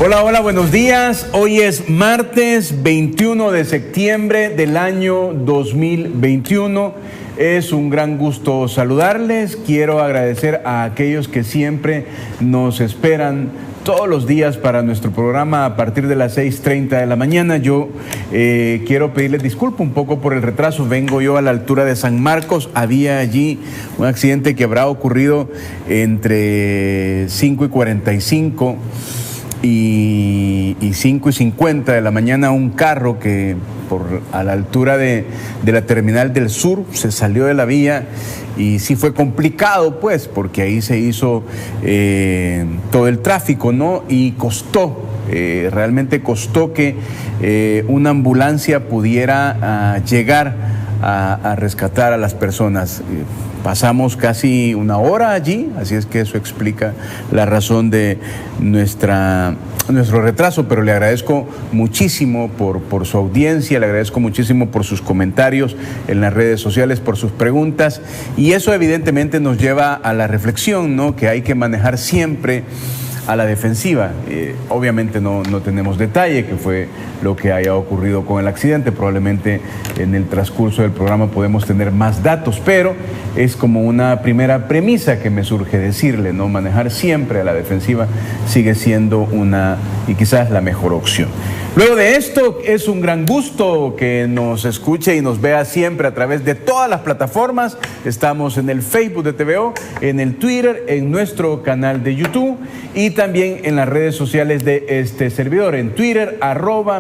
Hola, hola, buenos días. Hoy es martes 21 de septiembre del año 2021. Es un gran gusto saludarles. Quiero agradecer a aquellos que siempre nos esperan todos los días para nuestro programa a partir de las 6:30 de la mañana. Yo quiero pedirles disculpas un poco por el retraso. Vengo yo a la altura de San Marcos. Había allí un accidente que habrá ocurrido entre 5:45 y 5:50 de la mañana. Un carro que a la altura de la terminal del sur se salió de la vía y sí fue complicado, pues, porque ahí se hizo todo el tráfico, ¿no? Y costó, realmente costó que una ambulancia pudiera llegar a rescatar a las personas. Pasamos casi una hora allí, así es que eso explica la razón de nuestro retraso, pero le agradezco muchísimo por su audiencia, le agradezco muchísimo por sus comentarios en las redes sociales, por sus preguntas, y eso evidentemente nos lleva a la reflexión, ¿no? Que hay que manejar siempre a la defensiva. Obviamente no tenemos detalle que fue lo que haya ocurrido con el accidente. Probablemente en el transcurso del programa podemos tener más datos, pero es como una primera premisa que me surge decirle, ¿no? Manejar siempre a la defensiva sigue siendo una y quizás la mejor opción. Luego de esto, es un gran gusto que nos escuche y nos vea siempre a través de todas las plataformas. Estamos en el Facebook de TVO, en el Twitter, en nuestro canal de YouTube y también en las redes sociales de este servidor. En Twitter,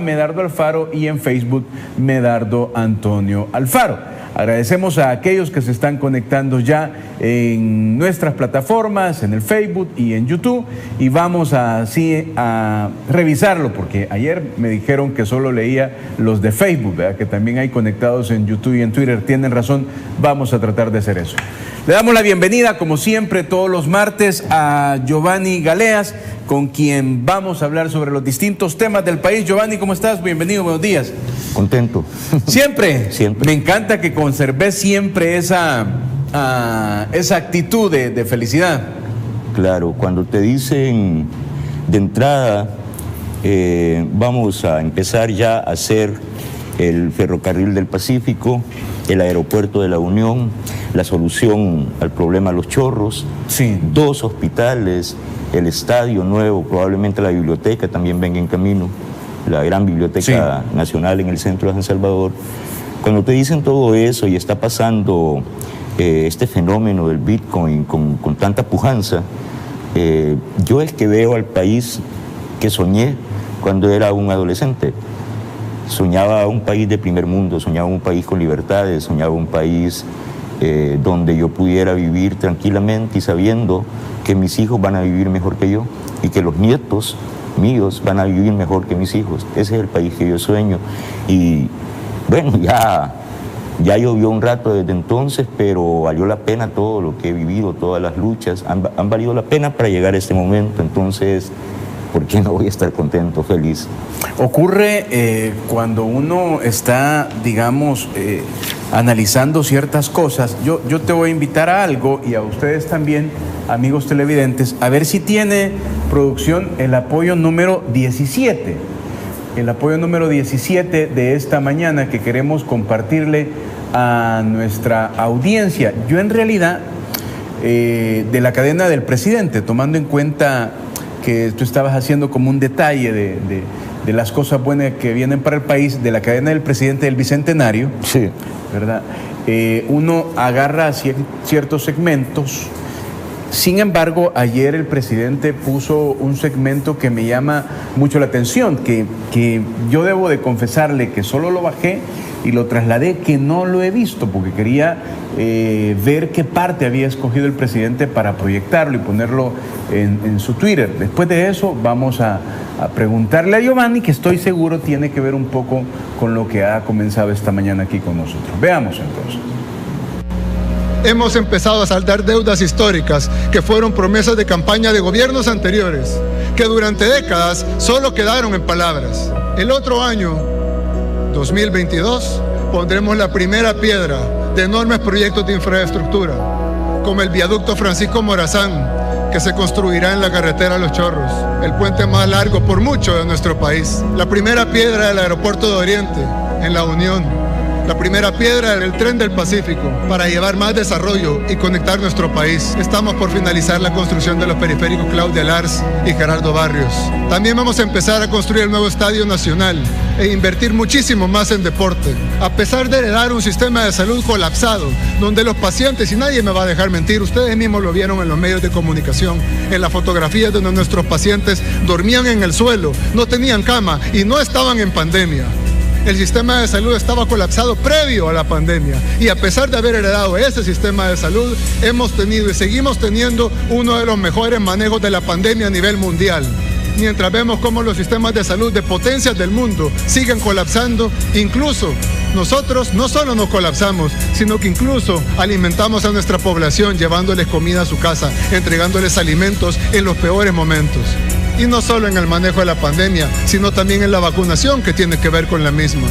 @Medardo Alfaro, y en Facebook, Medardo Antonio Alfaro. Agradecemos a aquellos que se están conectando ya en nuestras plataformas, en el Facebook y en YouTube, y vamos así a revisarlo, porque ayer me dijeron que solo leía los de Facebook, ¿verdad? Que también hay conectados en YouTube y en Twitter. Tienen razón, vamos a tratar de hacer eso. Le damos la bienvenida, como siempre, todos los martes a Giovanni Galeas, con quien vamos a hablar sobre los distintos temas del país. Giovanni, ¿cómo estás? Bienvenido, buenos días. Contento. ¿Siempre? Siempre. Me encanta que conserves siempre esa actitud de felicidad. Claro, cuando te dicen de entrada, vamos a empezar ya a hacer el ferrocarril del Pacífico, el aeropuerto de la Unión, la solución al problema de los chorros, sí, 2 hospitales, el estadio nuevo, probablemente la biblioteca también venga en camino, la gran biblioteca nacional en el centro de San Salvador. Cuando te dicen todo eso y está pasando este fenómeno del Bitcoin con tanta pujanza, yo es que veo al país que soñé cuando era un adolescente. Soñaba un país de primer mundo, soñaba un país con libertades, soñaba un país donde yo pudiera vivir tranquilamente y sabiendo que mis hijos van a vivir mejor que yo y que los nietos míos van a vivir mejor que mis hijos. Ese es el país que yo sueño. Y bueno, ya llovió un rato desde entonces, pero valió la pena todo lo que he vivido, todas las luchas han valido la pena para llegar a este momento. Entonces, ¿por qué no voy a estar contento, feliz? Ocurre cuando uno está, digamos, analizando ciertas cosas. Yo te voy a invitar a algo, y a ustedes también, amigos televidentes, a ver si tiene producción el apoyo número 17. El apoyo número 17 de esta mañana que queremos compartirle a nuestra audiencia. Yo en realidad, de la cadena del presidente, tomando en cuenta que tú estabas haciendo como un detalle de las cosas buenas que vienen para el país, de la cadena del presidente del Bicentenario, sí, ¿verdad? Uno agarra ciertos segmentos. Sin embargo, ayer el presidente puso un segmento que me llama mucho la atención, que yo debo de confesarle que solo lo bajé y lo trasladé, que no lo he visto, porque quería ver qué parte había escogido el presidente para proyectarlo y ponerlo en su Twitter. Después de eso vamos a preguntarle a Giovanni, que estoy seguro tiene que ver un poco con lo que ha comenzado esta mañana aquí con nosotros. Veamos entonces. Hemos empezado a saldar deudas históricas que fueron promesas de campaña de gobiernos anteriores, que durante décadas solo quedaron en palabras. El otro año, 2022, pondremos la primera piedra de enormes proyectos de infraestructura, como el viaducto Francisco Morazán, que se construirá en la carretera Los Chorros, el puente más largo por mucho de nuestro país. La primera piedra del aeropuerto de Oriente, en La Unión. La primera piedra del tren del Pacífico para llevar más desarrollo y conectar nuestro país. Estamos por finalizar la construcción de los periféricos Claudia Lars y Gerardo Barrios. También vamos a empezar a construir el nuevo Estadio Nacional e invertir muchísimo más en deporte. A pesar de heredar un sistema de salud colapsado, donde los pacientes, y nadie me va a dejar mentir, ustedes mismos lo vieron en los medios de comunicación, en las fotografías donde nuestros pacientes dormían en el suelo, no tenían cama y no estaban en pandemia. El sistema de salud estaba colapsado previo a la pandemia y a pesar de haber heredado ese sistema de salud, hemos tenido y seguimos teniendo uno de los mejores manejos de la pandemia a nivel mundial. Mientras vemos cómo los sistemas de salud de potencias del mundo siguen colapsando, incluso nosotros no solo nos colapsamos, sino que incluso alimentamos a nuestra población llevándoles comida a su casa, entregándoles alimentos en los peores momentos. Y no solo en el manejo de la pandemia, sino también en la vacunación que tiene que ver con la misma.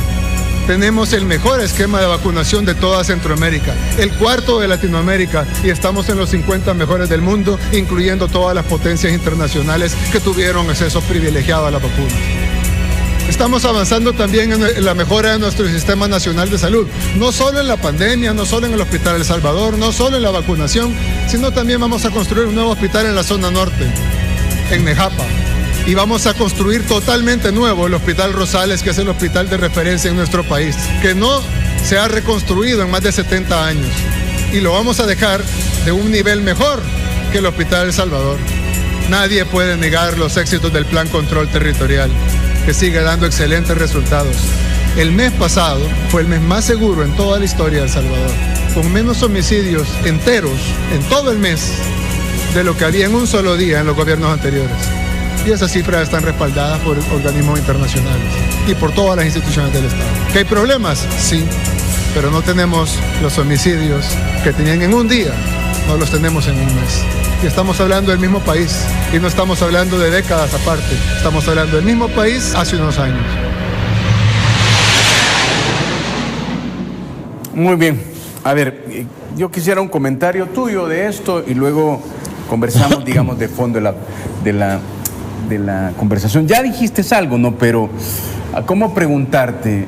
Tenemos el mejor esquema de vacunación de toda Centroamérica, el cuarto de Latinoamérica, y estamos en los 50 mejores del mundo, incluyendo todas las potencias internacionales que tuvieron acceso privilegiado a la vacuna. Estamos avanzando también en la mejora de nuestro sistema nacional de salud, no solo en la pandemia, no solo en el Hospital El Salvador, no solo en la vacunación, sino también vamos a construir un nuevo hospital en la zona norte, en Nejapa, y vamos a construir totalmente nuevo el Hospital Rosales, que es el hospital de referencia en nuestro país, que no se ha reconstruido en más de 70 años, y lo vamos a dejar de un nivel mejor que el Hospital El Salvador. Nadie puede negar los éxitos del Plan Control Territorial, que sigue dando excelentes resultados. El mes pasado fue el mes más seguro en toda la historia de El Salvador, con menos homicidios enteros en todo el mes de lo que había en un solo día en los gobiernos anteriores. Y esas cifras están respaldadas por organismos internacionales y por todas las instituciones del Estado. ¿Que hay problemas? Sí, pero no tenemos los homicidios que tenían en un día, no los tenemos en un mes. Y estamos hablando del mismo país, y no estamos hablando de décadas aparte, estamos hablando del mismo país hace unos años. Muy bien. A ver, yo quisiera un comentario tuyo de esto y luego conversamos, digamos, de fondo de la conversación. Ya dijiste algo, ¿no? Pero, ¿cómo preguntarte?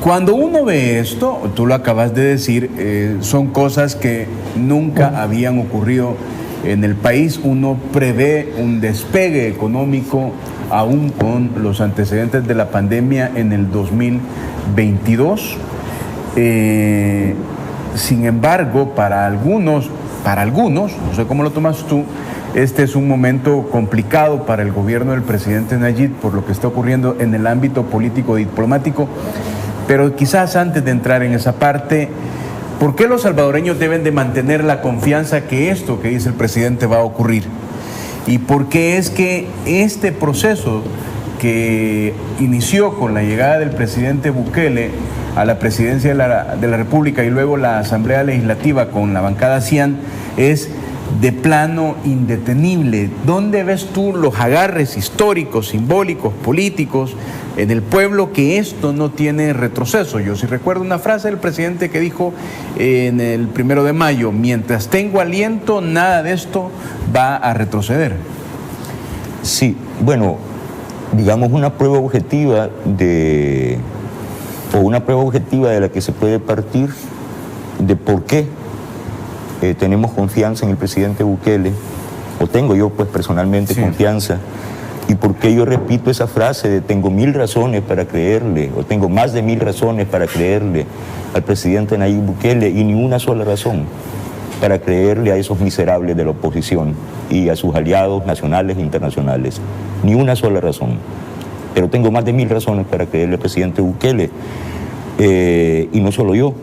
Cuando uno ve esto, tú lo acabas de decir, son cosas que nunca habían ocurrido en el país. Uno prevé un despegue económico, aún con los antecedentes de la pandemia en el 2022. Sin embargo, para algunos, no sé cómo lo tomas tú, este es un momento complicado para el gobierno del presidente Nayib por lo que está ocurriendo en el ámbito político-diplomático. Pero quizás antes de entrar en esa parte, ¿por qué los salvadoreños deben de mantener la confianza que esto que dice el presidente va a ocurrir? ¿Y por qué es que este proceso que inició con la llegada del presidente Bukele a la presidencia de la República y luego la Asamblea Legislativa con la bancada Cian es de plano indetenible? ¿Dónde ves tú los agarres históricos, simbólicos, políticos en el pueblo que esto no tiene retroceso? Yo sí recuerdo una frase del presidente que dijo en el 1 de mayo, mientras tengo aliento, nada de esto va a retroceder. Sí, bueno, digamos una prueba objetiva de la que se puede partir de por qué tenemos confianza en el presidente Bukele, o tengo yo pues personalmente confianza, y por qué yo repito esa frase de tengo 1000 razones para creerle, o tengo más de 1000 razones para creerle al presidente Nayib Bukele, y ni una sola razón para creerle a esos miserables de la oposición y a sus aliados nacionales e internacionales. Ni una sola razón. Pero tengo más de 1000 razones para creerle al presidente Bukele, y no solo yo.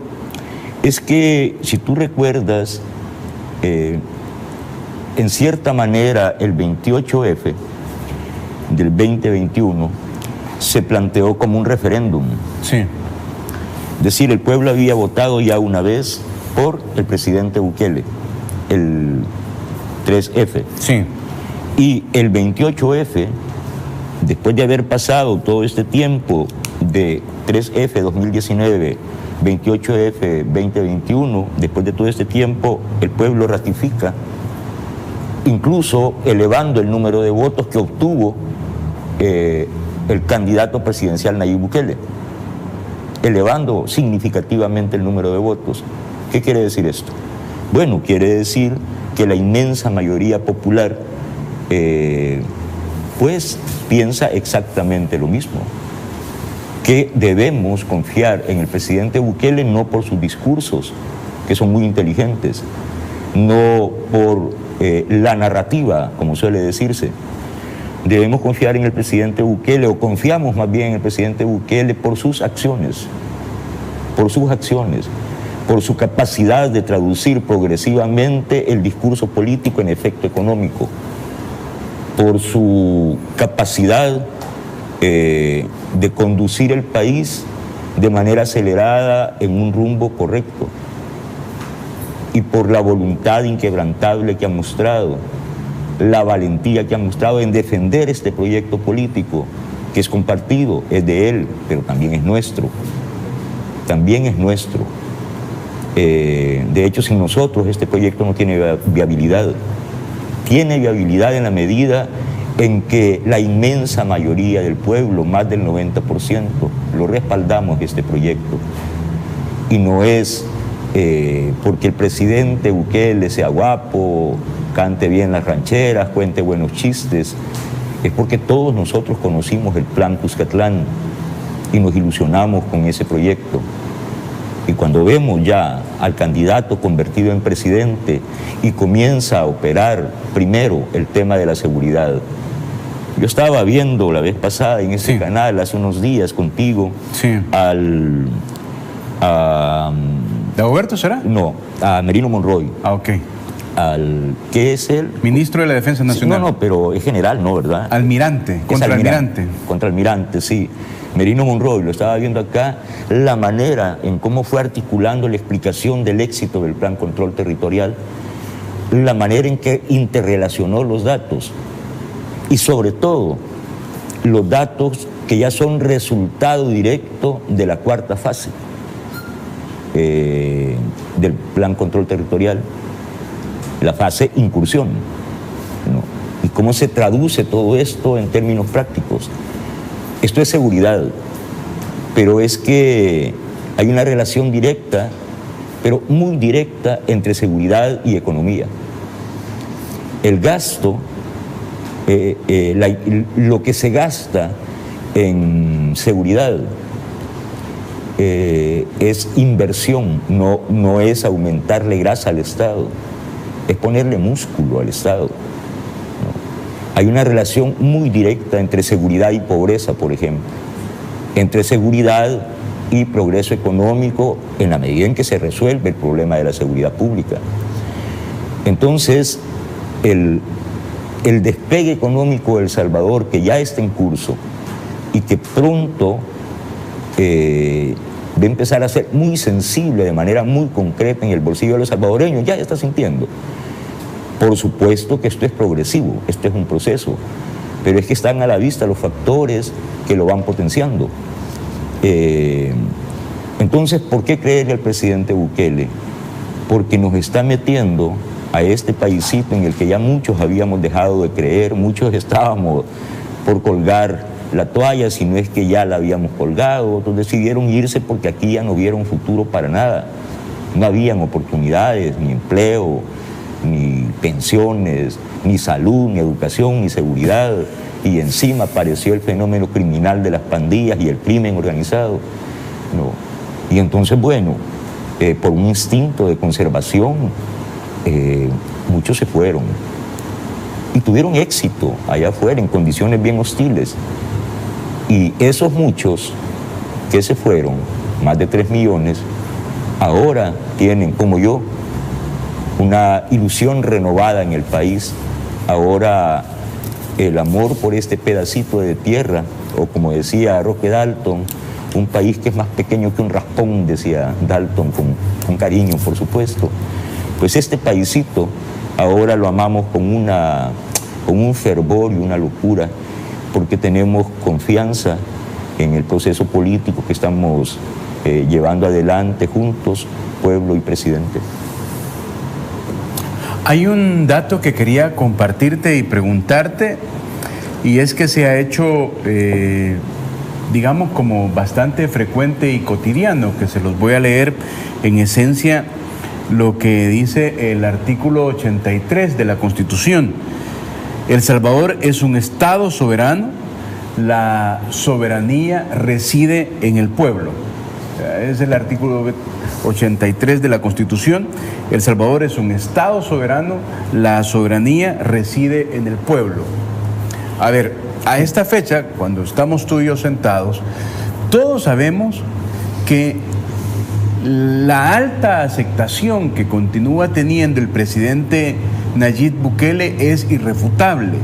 Es que, si tú recuerdas, en cierta manera el 28F del 2021 se planteó como un referéndum. Sí. Es decir, el pueblo había votado ya una vez por el presidente Bukele, el 3F. Sí. Y el 28F, después de haber pasado todo este tiempo de 3F 2019, 28F 2021, después de todo este tiempo, el pueblo ratifica incluso elevando el número de votos que obtuvo el candidato presidencial Nayib Bukele, elevando significativamente el número de votos. ¿Qué quiere decir esto? Bueno, quiere decir que la inmensa mayoría popular pues piensa exactamente lo mismo, que debemos confiar en el presidente Bukele no por sus discursos, que son muy inteligentes, no por la narrativa, como suele decirse. Debemos confiar en el presidente Bukele, o confiamos más bien en el presidente Bukele por sus acciones, por su capacidad de traducir progresivamente el discurso político en efecto económico, por su capacidad de conducir el país de manera acelerada en un rumbo correcto, y por la voluntad inquebrantable que ha mostrado, la valentía que ha mostrado en defender este proyecto político, que es compartido, es de él, pero también es nuestro. También es nuestro. De hecho, sin nosotros este proyecto no tiene viabilidad. Tiene viabilidad en la medida en que la inmensa mayoría del pueblo, más del 90%, lo respaldamos este proyecto. Y no es porque el presidente Bukele sea guapo, cante bien las rancheras, cuente buenos chistes, es porque todos nosotros conocimos el Plan Cuscatlán y nos ilusionamos con ese proyecto. Y cuando vemos ya al candidato convertido en presidente y comienza a operar primero el tema de la seguridad. Yo estaba viendo la vez pasada en ese canal, hace unos días contigo, ¿De Roberto será? No, a Merino Monroy. Ah, ok. ¿Qué es él? Ministro de la Defensa Nacional. Sí, no, pero es general, ¿no? ¿Verdad? Almirante, contraalmirante. Contraalmirante, sí. Merino Monroy, lo estaba viendo acá, la manera en cómo fue articulando la explicación del éxito del Plan Control Territorial, la manera en que interrelacionó los datos y sobre todo los datos que ya son resultado directo de la cuarta fase del Plan Control Territorial, la fase incursión, ¿no? Y cómo se traduce todo esto en términos prácticos. Esto es seguridad, pero es que hay una relación directa, pero muy directa, entre seguridad y economía. El gasto, lo que se gasta en seguridad es inversión, no es aumentarle grasa al Estado, es ponerle músculo al Estado. Hay una relación muy directa entre seguridad y pobreza, por ejemplo, entre seguridad y progreso económico en la medida en que se resuelve el problema de la seguridad pública. Entonces, el despegue económico de El Salvador, que ya está en curso y que pronto va a empezar a ser muy sensible de manera muy concreta en el bolsillo de los salvadoreños, ya está sintiendo. Por supuesto que esto es progresivo, esto es un proceso, pero es que están a la vista los factores que lo van potenciando. Entonces, ¿por qué creerle al presidente Bukele? Porque nos está metiendo a este paisito en el que ya muchos habíamos dejado de creer, muchos estábamos por colgar la toalla, si no es que ya la habíamos colgado, otros decidieron irse porque aquí ya no vieron futuro para nada. No habían oportunidades, ni empleo, ni pensiones, ni salud, ni educación, ni seguridad, y encima apareció el fenómeno criminal de las pandillas y el crimen organizado, ¿no? Y entonces, bueno, por un instinto de conservación, muchos se fueron y tuvieron éxito allá afuera en condiciones bien hostiles, y esos muchos que se fueron, más de 3 millones, ahora tienen, como yo, una ilusión renovada en el país. Ahora el amor por este pedacito de tierra, o como decía Roque Dalton, un país que es más pequeño que un raspón, decía Dalton con cariño, por supuesto. Pues este paisito ahora lo amamos con un fervor y una locura, porque tenemos confianza en el proceso político que estamos llevando adelante juntos, pueblo y presidente. Hay un dato que quería compartirte y preguntarte, y es que se ha hecho, digamos, como bastante frecuente y cotidiano, que se los voy a leer en esencia lo que dice el artículo 83 de la Constitución. El Salvador es un Estado soberano, la soberanía reside en el pueblo. Es el artículo 83 de la Constitución. El Salvador es un Estado soberano, la soberanía reside en el pueblo. A ver, a esta fecha, cuando estamos tú y yo sentados, todos sabemos que la alta aceptación que continúa teniendo el presidente Nayib Bukele es irrefutable.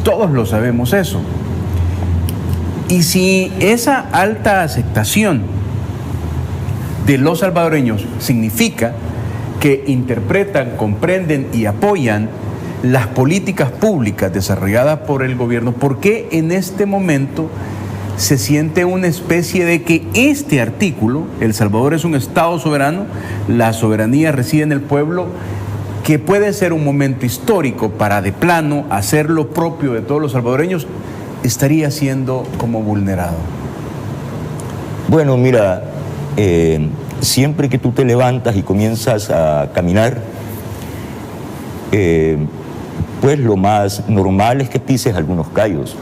Todos lo sabemos eso. Y si esa alta aceptación de los salvadoreños significa que interpretan, comprenden y apoyan las políticas públicas desarrolladas por el gobierno, ¿por qué en este momento se siente una especie de que este artículo, El Salvador es un Estado soberano, la soberanía reside en el pueblo, que puede ser un momento histórico para de plano hacer lo propio de todos los salvadoreños, estaría siendo como vulnerado? Bueno, mira, siempre que tú te levantas y comienzas a caminar, pues lo más normal es que pises algunos callos,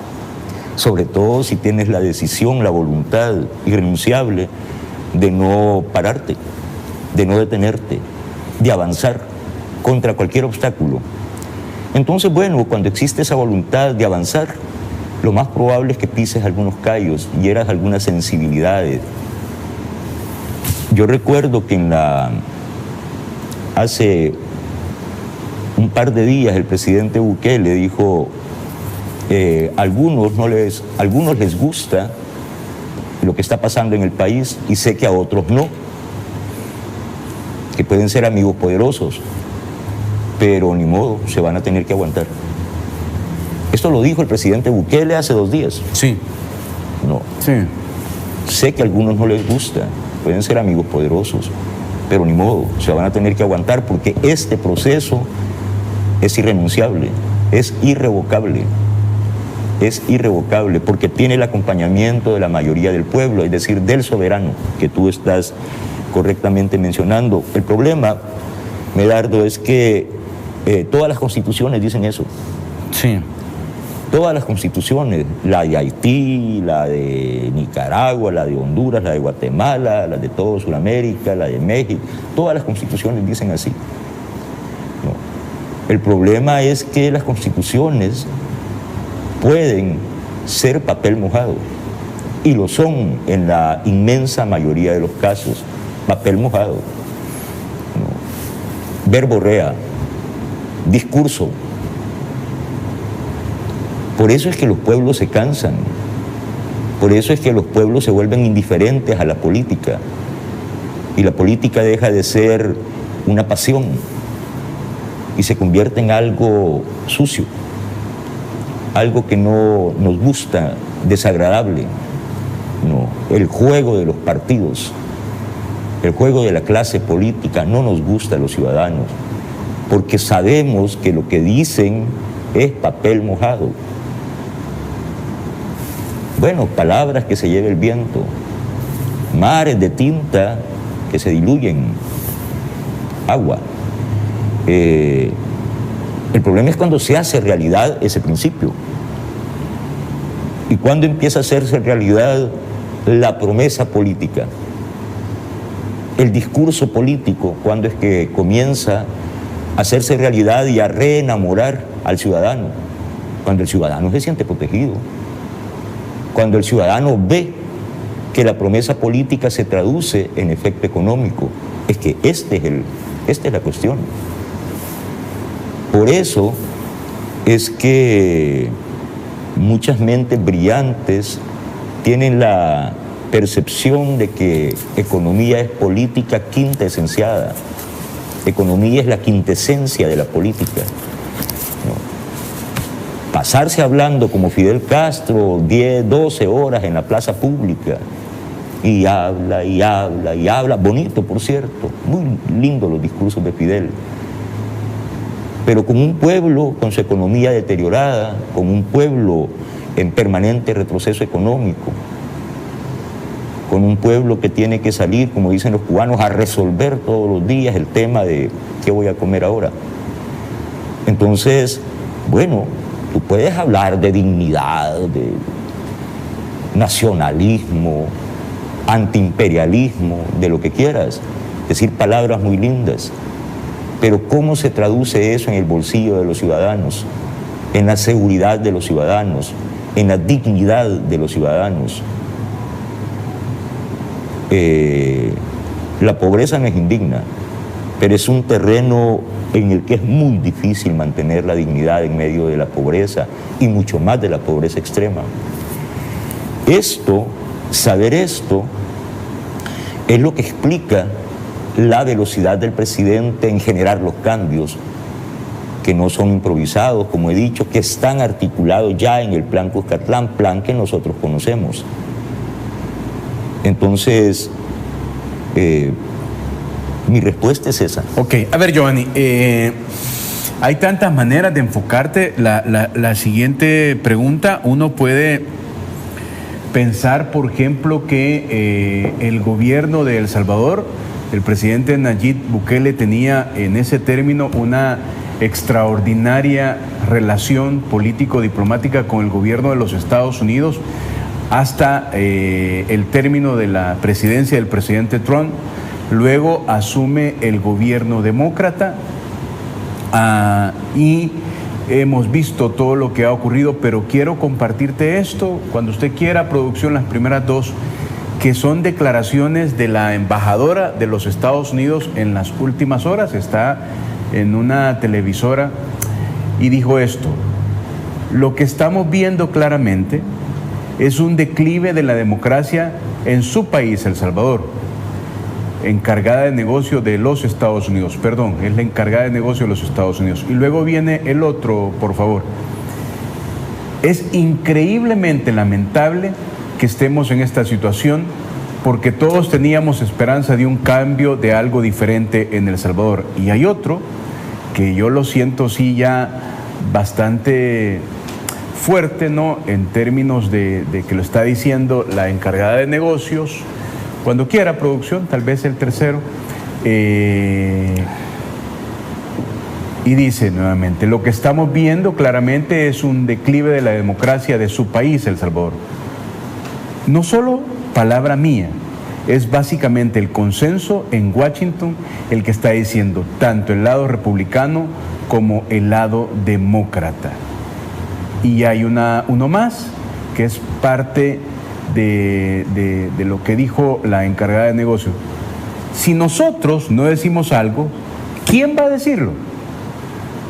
sobre todo si tienes la decisión, la voluntad irrenunciable de no pararte, de no detenerte, de avanzar contra cualquier obstáculo. Entonces, bueno, cuando existe esa voluntad de avanzar, lo más probable es que pises algunos callos, hieras algunas sensibilidades. Yo recuerdo que hace un par de días el presidente Bukele dijo, algunos les gusta lo que está pasando en el país y sé que a otros no, que pueden ser amigos poderosos, pero ni modo, se van a tener que aguantar. Esto lo dijo el presidente Bukele hace 2 días. Sí. No. Sí. Sé que a algunos no les gusta, pueden ser amigos poderosos, pero ni modo, se van a tener que aguantar porque este proceso es irrenunciable, es irrevocable porque tiene el acompañamiento de la mayoría del pueblo, es decir, del soberano que tú estás correctamente mencionando. El problema, Medardo, es que todas las constituciones dicen eso. Sí. Todas las constituciones, la de Haití, la de Nicaragua, la de Honduras, la de Guatemala, la de todo Sudamérica, la de México, todas las constituciones dicen así. No. El problema es que las constituciones pueden ser papel mojado, y lo son en la inmensa mayoría de los casos, papel mojado. No. Verborrea, discurso. Por eso es que los pueblos se cansan, por eso es que los pueblos se vuelven indiferentes a la política, y la política deja de ser una pasión y se convierte en algo sucio, algo que no nos gusta, desagradable. No, el juego de los partidos, el juego de la clase política no nos gusta a los ciudadanos, porque sabemos que lo que dicen es papel mojado. Bueno, palabras que se lleva el viento, mares de tinta que se diluyen, agua. El problema es cuando se hace realidad ese principio. Y cuando empieza a hacerse realidad la promesa política, el discurso político, cuando es que comienza a hacerse realidad y a reenamorar al ciudadano, cuando el ciudadano se siente protegido, cuando el ciudadano ve que la promesa política se traduce en efecto económico. Es que esta es la cuestión. Por eso es que muchas mentes brillantes tienen la percepción de que economía es política quinta esenciada. Economía es la quintesencia de la política. Pasarse hablando como Fidel Castro 10, 12 horas en la plaza pública y habla y habla y habla, bonito por cierto, muy lindo los discursos de Fidel, pero con un pueblo con su economía deteriorada, con un pueblo en permanente retroceso económico, con un pueblo que tiene que salir, como dicen los cubanos, a resolver todos los días el tema de qué voy a comer ahora. Entonces, bueno, tú puedes hablar de dignidad, de nacionalismo, antiimperialismo, de lo que quieras, decir palabras muy lindas, pero ¿cómo se traduce eso en el bolsillo de los ciudadanos, en la seguridad de los ciudadanos, en la dignidad de los ciudadanos? La pobreza no es indigna, pero es un terreno en el que es muy difícil mantener la dignidad en medio de la pobreza y mucho más de la pobreza extrema. Saber esto, es lo que explica la velocidad del presidente en generar los cambios, que no son improvisados, como he dicho, que están articulados ya en el plan Cuscatlán, plan que nosotros conocemos. Entonces, mi respuesta es esa. Ok, a ver, Giovanni, hay tantas maneras de enfocarte. La siguiente pregunta, uno puede pensar, por ejemplo, que el gobierno de El Salvador, el presidente Nayib Bukele, tenía en ese término una extraordinaria relación político-diplomática con el gobierno de los Estados Unidos hasta el término de la presidencia del presidente Trump. Luego asume el gobierno demócrata y hemos visto todo lo que ha ocurrido, pero quiero compartirte esto, cuando usted quiera, producción, las primeras dos, que son declaraciones de la embajadora de los Estados Unidos en las últimas horas. Está en una televisora y dijo esto: lo que estamos viendo claramente es un declive de la democracia en su país, El Salvador. Encargada de negocio de los Estados Unidos, perdón, es la encargada de negocio de los Estados Unidos. Y luego viene el otro, por favor. Es increíblemente lamentable que estemos en esta situación, porque todos teníamos esperanza de un cambio, de algo diferente en El Salvador. Y hay otro que yo lo siento sí ya bastante fuerte, ¿no? En términos de que lo está diciendo la encargada de negocios. Cuando quiera, producción, tal vez el tercero. Y dice nuevamente: lo que estamos viendo claramente es un declive de la democracia de su país, El Salvador. No solo palabra mía, es básicamente el consenso en Washington el que está diciendo tanto el lado republicano como el lado demócrata. Y hay uno más que es parte de lo que dijo la encargada de negocio. Si nosotros no decimos algo, ¿quién va a decirlo?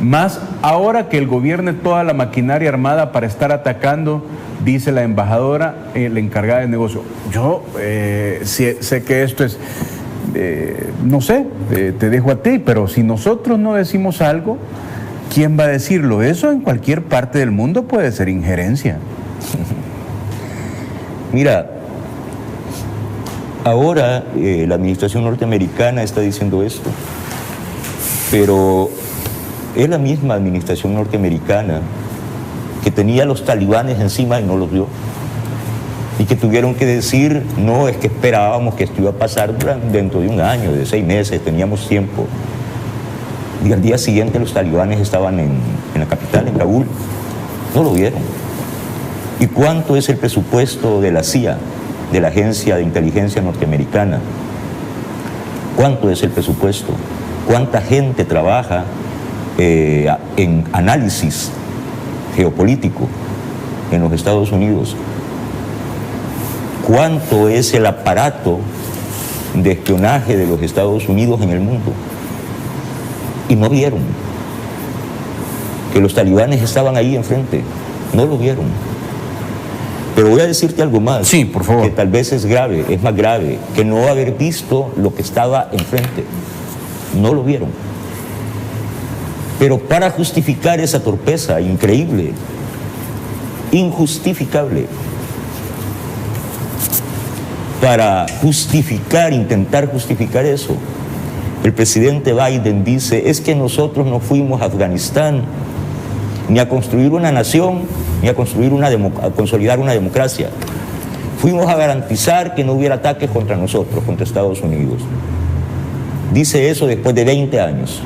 Más ahora que el gobierno toda la maquinaria armada para estar atacando, dice la embajadora, la encargada de negocio. Yo sé que esto es, no sé, te dejo a ti, pero si nosotros no decimos algo, ¿quién va a decirlo? Eso en cualquier parte del mundo puede ser injerencia. Mira, ahora la administración norteamericana está diciendo esto, pero es la misma administración norteamericana que tenía a los talibanes encima y no los vio, y que tuvieron que decir: no, es que esperábamos que esto iba a pasar dentro de un año, de 6 meses, teníamos tiempo. Y al día siguiente los talibanes estaban en la capital, en Kabul. No lo vieron. ¿Y cuánto es el presupuesto de la CIA, de la Agencia de Inteligencia Norteamericana? ¿Cuánto es el presupuesto? ¿Cuánta gente trabaja en análisis geopolítico en los Estados Unidos? ¿Cuánto es el aparato de espionaje de los Estados Unidos en el mundo? Y no vieron que los talibanes estaban ahí enfrente, no lo vieron. Pero voy a decirte algo más. Sí, por favor. Que tal vez es grave, es más grave que no haber visto lo que estaba enfrente. No lo vieron. Pero para justificar esa torpeza increíble, injustificable, para justificar, intentar justificar eso, El presidente Biden dice, es que nosotros no fuimos a Afganistán ni a construir una nación, ni a consolidar una democracia. Fuimos a garantizar que no hubiera ataques contra nosotros, contra Estados Unidos. Dice eso después de 20 años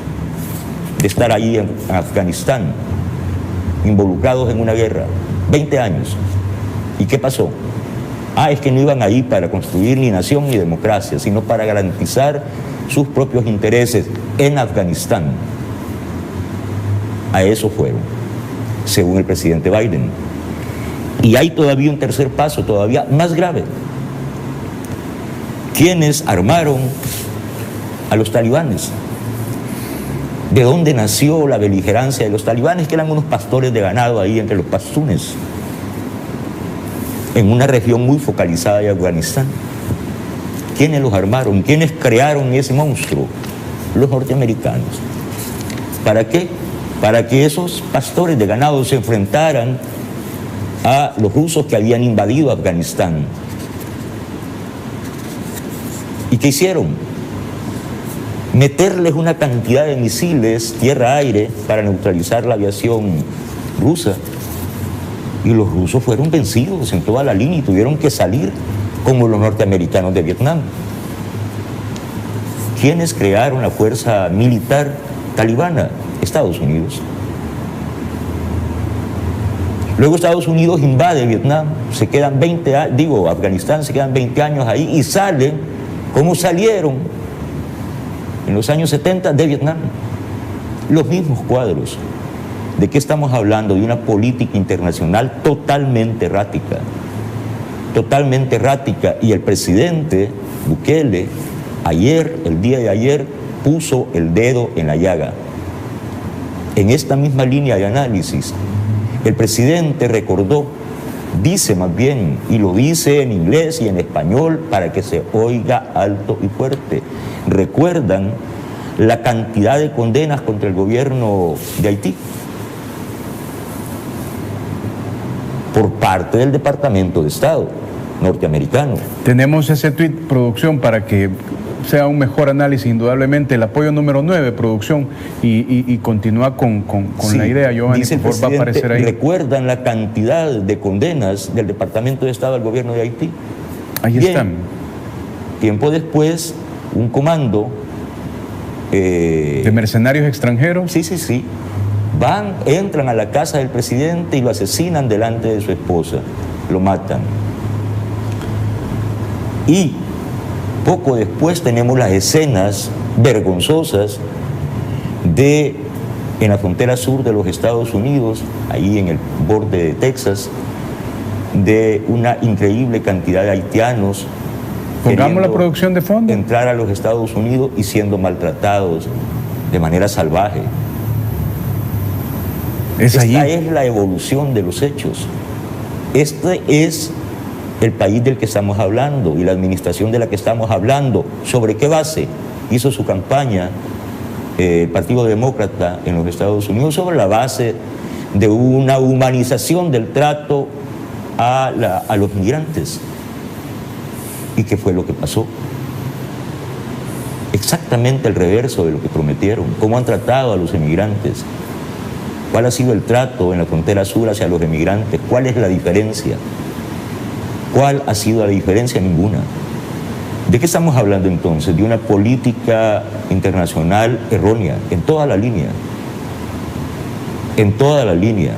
de estar ahí en Afganistán, involucrados en una guerra. 20 años. ¿Y qué pasó? Es que no iban ahí para construir ni nación ni democracia, sino para garantizar sus propios intereses en Afganistán. A eso fueron, según el presidente Biden. Y hay todavía un tercer paso, todavía más grave. ¿Quiénes armaron a los talibanes? ¿De dónde nació la beligerancia de los talibanes? Que eran unos pastores de ganado ahí entre los pastunes, en una región muy focalizada de Afganistán. ¿Quiénes los armaron? ¿Quiénes crearon ese monstruo? Los norteamericanos. ¿Para qué? Para que esos pastores de ganado se enfrentaran a los rusos que habían invadido Afganistán. ¿Y qué hicieron? Meterles una cantidad de misiles tierra-aire para neutralizar la aviación rusa. Y los rusos fueron vencidos en toda la línea y tuvieron que salir como los norteamericanos de Vietnam. ¿Quiénes crearon la fuerza militar talibana? Estados Unidos. Luego Estados Unidos invade Vietnam, se quedan Afganistán, se quedan 20 años ahí y salen como salieron en los años 70 de Vietnam. Los mismos cuadros. ¿De qué estamos hablando? De una política internacional totalmente errática. Totalmente errática. Y el presidente Bukele, el día de ayer, puso el dedo en la llaga. En esta misma línea de análisis, el presidente recordó, dice más bien, y lo dice en inglés y en español para que se oiga alto y fuerte. ¿Recuerdan la cantidad de condenas contra el gobierno de Haití? Por parte del Departamento de Estado norteamericano. Tenemos ese tuit, producción, para que sea un mejor análisis, indudablemente. El apoyo número 9, producción, y continúa con sí, la idea, Giovanni, por favor, va a aparecer ahí. ¿Recuerdan la cantidad de condenas del Departamento de Estado al gobierno de Haití? Ahí están. Tiempo después, un comando de mercenarios extranjeros. Sí. Entran a la casa del presidente y lo asesinan delante de su esposa. Lo matan. Y poco después tenemos las escenas vergonzosas en la frontera sur de los Estados Unidos, ahí en el borde de Texas, de una increíble cantidad de haitianos. Pongamos la producción de fondo. Entrar a los Estados Unidos y siendo maltratados de manera salvaje. Esta es la evolución de los hechos. Este es el país del que estamos hablando y la administración de la que estamos hablando. ¿Sobre qué base hizo su campaña el Partido Demócrata en los Estados Unidos? Sobre la base de una humanización del trato a los migrantes. ¿Y qué fue lo que pasó? Exactamente el reverso de lo que prometieron. ¿Cómo han tratado a los emigrantes? ¿Cuál ha sido el trato en la frontera sur hacia los emigrantes? ¿Cuál es la diferencia? ¿Cuál ha sido la diferencia? Ninguna. ¿De qué estamos hablando entonces? De una política internacional errónea, en toda la línea. En toda la línea.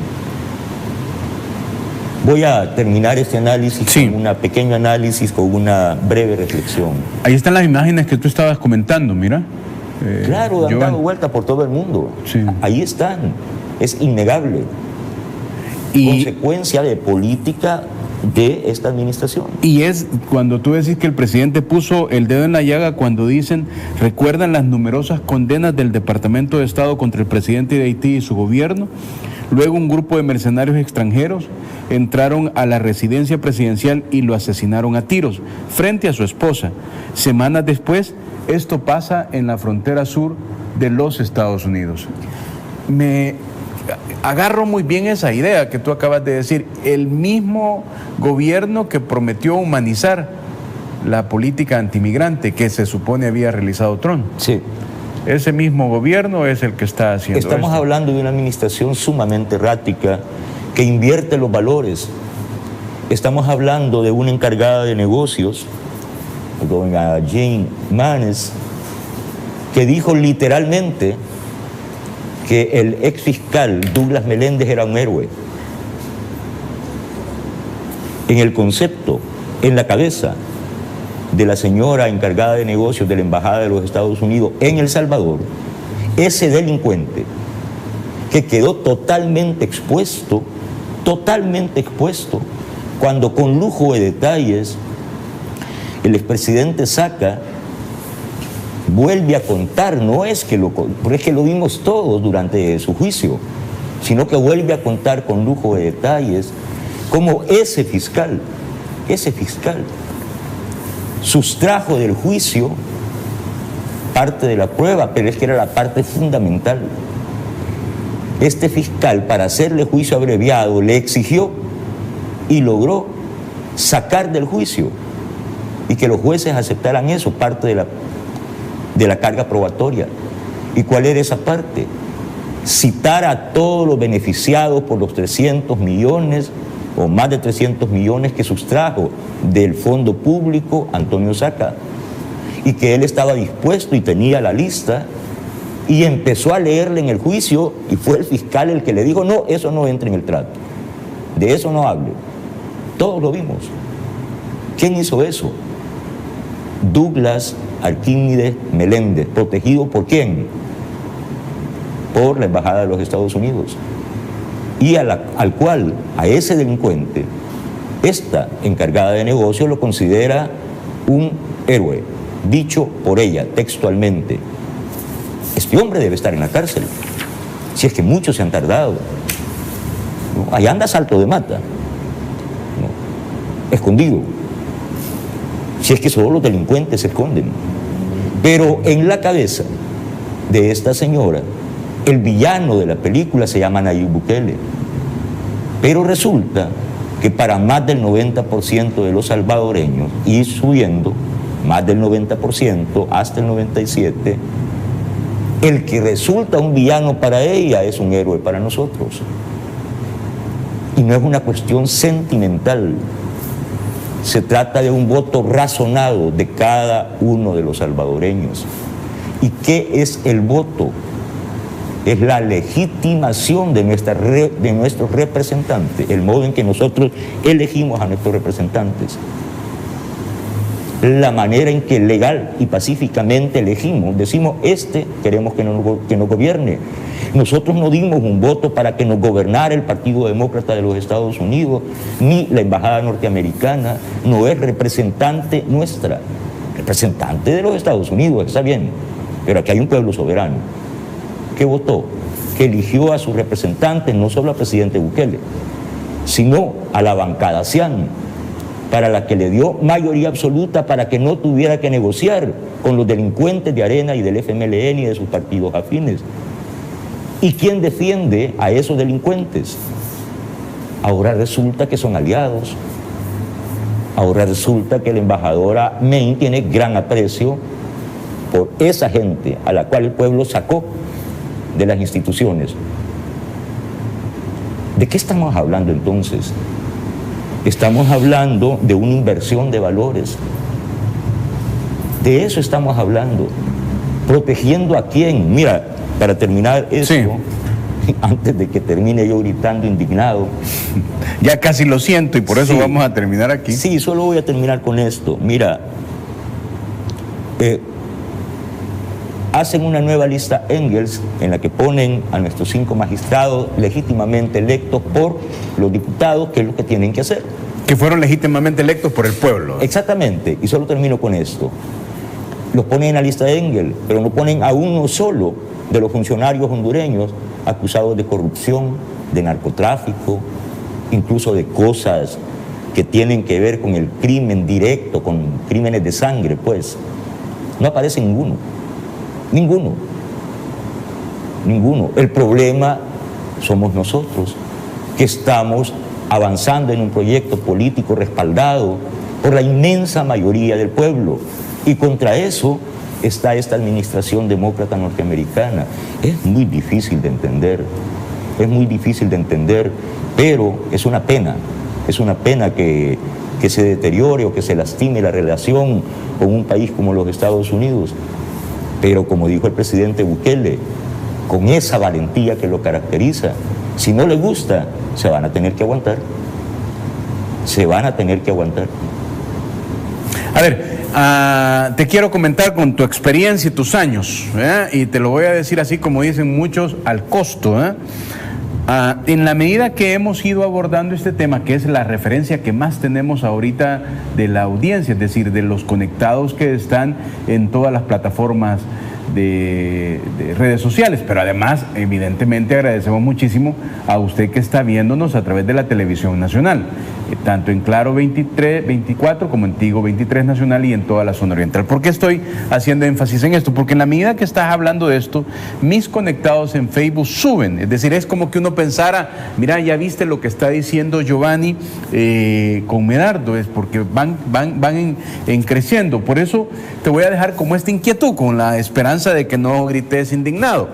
Voy a terminar este análisis con un pequeño análisis, con una breve reflexión. Ahí están las imágenes que tú estabas comentando, mira. Claro, han dado vuelta por todo el mundo. Sí. Ahí están. Es innegable. Consecuencia de política de esta administración. Y es cuando tú decís que el presidente puso el dedo en la llaga, cuando dicen, recuerdan las numerosas condenas del Departamento de Estado contra el presidente de Haití y su gobierno. Luego un grupo de mercenarios extranjeros entraron a la residencia presidencial y lo asesinaron a tiros frente a su esposa. Semanas después, esto pasa en la frontera sur de los Estados Unidos. Me agarro muy bien esa idea que tú acabas de decir. El mismo gobierno que prometió humanizar la política antimigrante que se supone había realizado Trump. Sí. ese mismo gobierno es el que está haciendo Estamos esto. hablando de una administración sumamente errática que invierte los valores. Estamos hablando de una encargada de negocios, doña Jane Manes, que dijo literalmente que el ex fiscal Douglas Meléndez era un héroe. En el concepto, en la cabeza de la señora encargada de negocios de la Embajada de los Estados Unidos en El Salvador, ese delincuente que quedó totalmente expuesto, cuando con lujo de detalles el expresidente Saca vuelve a contar, no es que pero es que lo vimos todos durante su juicio, sino que vuelve a contar con lujo de detalles cómo ese fiscal sustrajo del juicio parte de la prueba, pero es que era la parte fundamental. Este fiscal, para hacerle juicio abreviado, le exigió y logró sacar del juicio y que los jueces aceptaran eso, parte de la carga probatoria. ¿Y cuál era esa parte? Citar a todos los beneficiados por los 300 millones o más de 300 millones que sustrajo del fondo público Antonio Saca, y que él estaba dispuesto y tenía la lista, y empezó a leerle en el juicio, y fue el fiscal el que le dijo: no, eso no entra en el trato, de eso no hable. Todos lo vimos. ¿Quién hizo eso? Douglas Arquímedes Meléndez. ¿Protegido por quién? Por la Embajada de los Estados Unidos. Y al cual, a ese delincuente, esta encargada de negocios lo considera un héroe, dicho por ella textualmente: este hombre debe estar en la cárcel, si es que muchos se han tardado. ¿No? Allá anda salto de mata, ¿no? Escondido, si es que solo los delincuentes se esconden. Pero en la cabeza de esta señora, el villano de la película se llama Nayib Bukele. Pero resulta que para más del 90% de los salvadoreños, y subiendo, más del 90% hasta el 97%, el que resulta un villano para ella es un héroe para nosotros. Y no es una cuestión sentimental. Se trata de un voto razonado de cada uno de los salvadoreños. ¿Y qué es el voto? Es la legitimación de nuestros representantes, el modo en que nosotros elegimos a nuestros representantes, la manera en que legal y pacíficamente elegimos. Decimos: queremos que nos gobierne. Nosotros no dimos un voto para que nos gobernara el Partido Demócrata de los Estados Unidos, ni la Embajada Norteamericana. No es representante nuestra, representante de los Estados Unidos, está bien, pero aquí hay un pueblo soberano que votó, que eligió a sus representantes, no solo al presidente Bukele, sino a la bancada Cian, para la que le dio mayoría absoluta para que no tuviera que negociar con los delincuentes de Arena y del FMLN y de sus partidos afines. ¿Y quién defiende a esos delincuentes? Ahora resulta que son aliados. Ahora resulta que la embajadora May tiene gran aprecio por esa gente a la cual el pueblo sacó de las instituciones. ¿De qué estamos hablando entonces? Estamos hablando de una inversión de valores. De eso estamos hablando. ¿Protegiendo a quién? Mira, para terminar esto, sí, antes de que termine yo gritando indignado. Ya casi lo siento y por eso sí, vamos a terminar aquí. Sí, solo voy a terminar con esto. Mira, hacen una nueva lista Engels en la que ponen a nuestros 5 magistrados legítimamente electos por los diputados, que es lo que tienen que hacer. Que fueron legítimamente electos por el pueblo. Exactamente, y solo termino con esto. Los ponen en la lista Engels, pero no ponen a uno solo de los funcionarios hondureños acusados de corrupción, de narcotráfico, incluso de cosas que tienen que ver con el crimen directo, con crímenes de sangre, pues. No aparece ninguno. Ninguno. Ninguno. El problema somos nosotros, que estamos avanzando en un proyecto político respaldado por la inmensa mayoría del pueblo. Y contra eso está esta administración demócrata norteamericana. Es muy difícil de entender, pero es una pena que se deteriore o que se lastime la relación con un país como los Estados Unidos. Pero como dijo el presidente Bukele, con esa valentía que lo caracteriza, si no le gusta, se van a tener que aguantar. A ver, te quiero comentar con tu experiencia y tus años, y te lo voy a decir así como dicen muchos, al costo. En la medida que hemos ido abordando este tema, que es la referencia que más tenemos ahorita de la audiencia, es decir, de los conectados que están en todas las plataformas de redes sociales, pero además, evidentemente, agradecemos muchísimo a usted que está viéndonos a través de la televisión nacional, tanto en Claro 24 como en Tigo 23 Nacional y en toda la zona oriental. ¿Por qué estoy haciendo énfasis en esto? Porque en la medida que estás hablando de esto, mis conectados en Facebook suben, es decir, es como que uno pensara, mira, ya viste lo que está diciendo Giovanni con Medardo, es porque van en creciendo. Por eso te voy a dejar como esta inquietud, con la esperanza de que no grites indignado.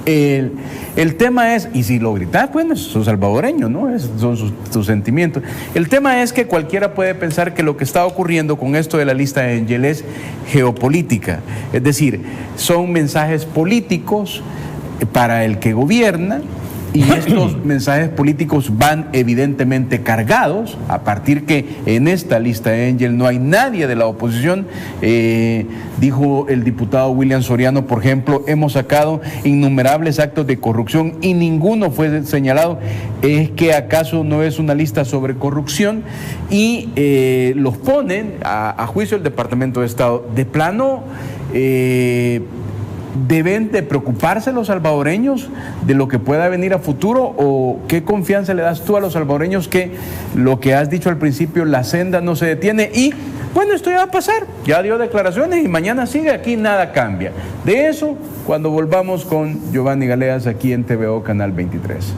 El tema es, y si lo gritas, bueno, sos salvadoreño, ¿no? Son sus sentimientos. El tema es que cualquiera puede pensar que lo que está ocurriendo con esto de la lista de Angel es geopolítica. Es decir, son mensajes políticos para el que gobierna, y estos mensajes políticos van evidentemente cargados, a partir que en esta lista de Angel no hay nadie de la oposición. Dijo el diputado William Soriano, por ejemplo, hemos sacado innumerables actos de corrupción y ninguno fue señalado. ¿Es que acaso no es una lista sobre corrupción? Y los ponen a juicio del Departamento de Estado. De plano, ¿deben de preocuparse los salvadoreños de lo que pueda venir a futuro? ¿O qué confianza le das tú a los salvadoreños que lo que has dicho al principio, la senda no se detiene? Y bueno, esto ya va a pasar, ya dio declaraciones y mañana sigue, aquí nada cambia. De eso, cuando volvamos con Giovanni Galeas aquí en TVO Canal 23.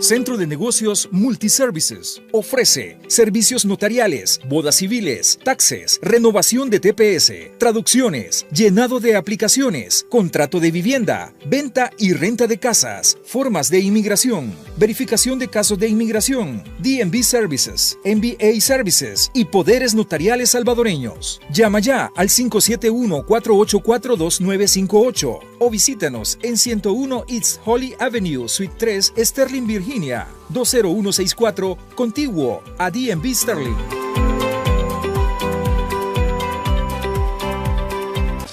Centro de Negocios Multiservices ofrece servicios notariales, bodas civiles, taxes, renovación de TPS, traducciones, llenado de aplicaciones, contrato de vivienda, venta y renta de casas, formas de inmigración, verificación de casos de inmigración, DMV Services, MBA Services y poderes notariales salvadoreños. Llama ya al 571-484-2958 o visítanos en 101 East Holly Avenue, Suite 3, Sterling, Virginia, 20164, contiguo a DMV Sterling.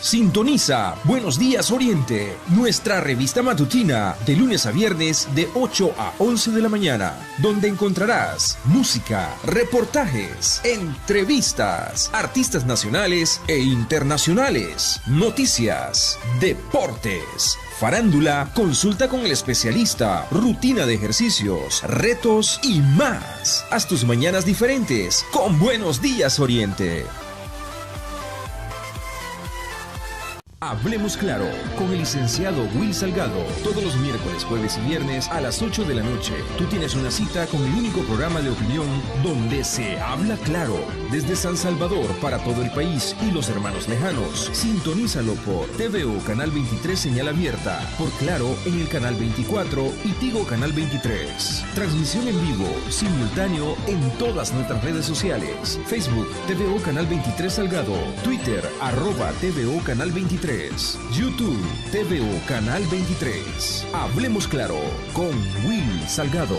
Sintoniza Buenos Días Oriente, nuestra revista matutina de lunes a viernes de 8 a 11 de la mañana, donde encontrarás música, reportajes, entrevistas, artistas nacionales e internacionales, noticias, deportes, farándula, consulta con el especialista, rutina de ejercicios, retos y más. Haz tus mañanas diferentes con Buenos Días Oriente. Hablemos Claro con el licenciado Will Salgado. Todos los miércoles, jueves y viernes a las 8 de la noche. Tú tienes una cita con el único programa de opinión donde se habla claro. Desde San Salvador para todo el país y los hermanos lejanos. Sintonízalo por TVO Canal 23 señal abierta. Por Claro en el Canal 24 y Tigo Canal 23. Transmisión en vivo, simultáneo en todas nuestras redes sociales. Facebook, TVO Canal 23 Salgado. Twitter, @TVO Canal 23. YouTube, TVO Canal 23. Hablemos Claro con Will Salgado.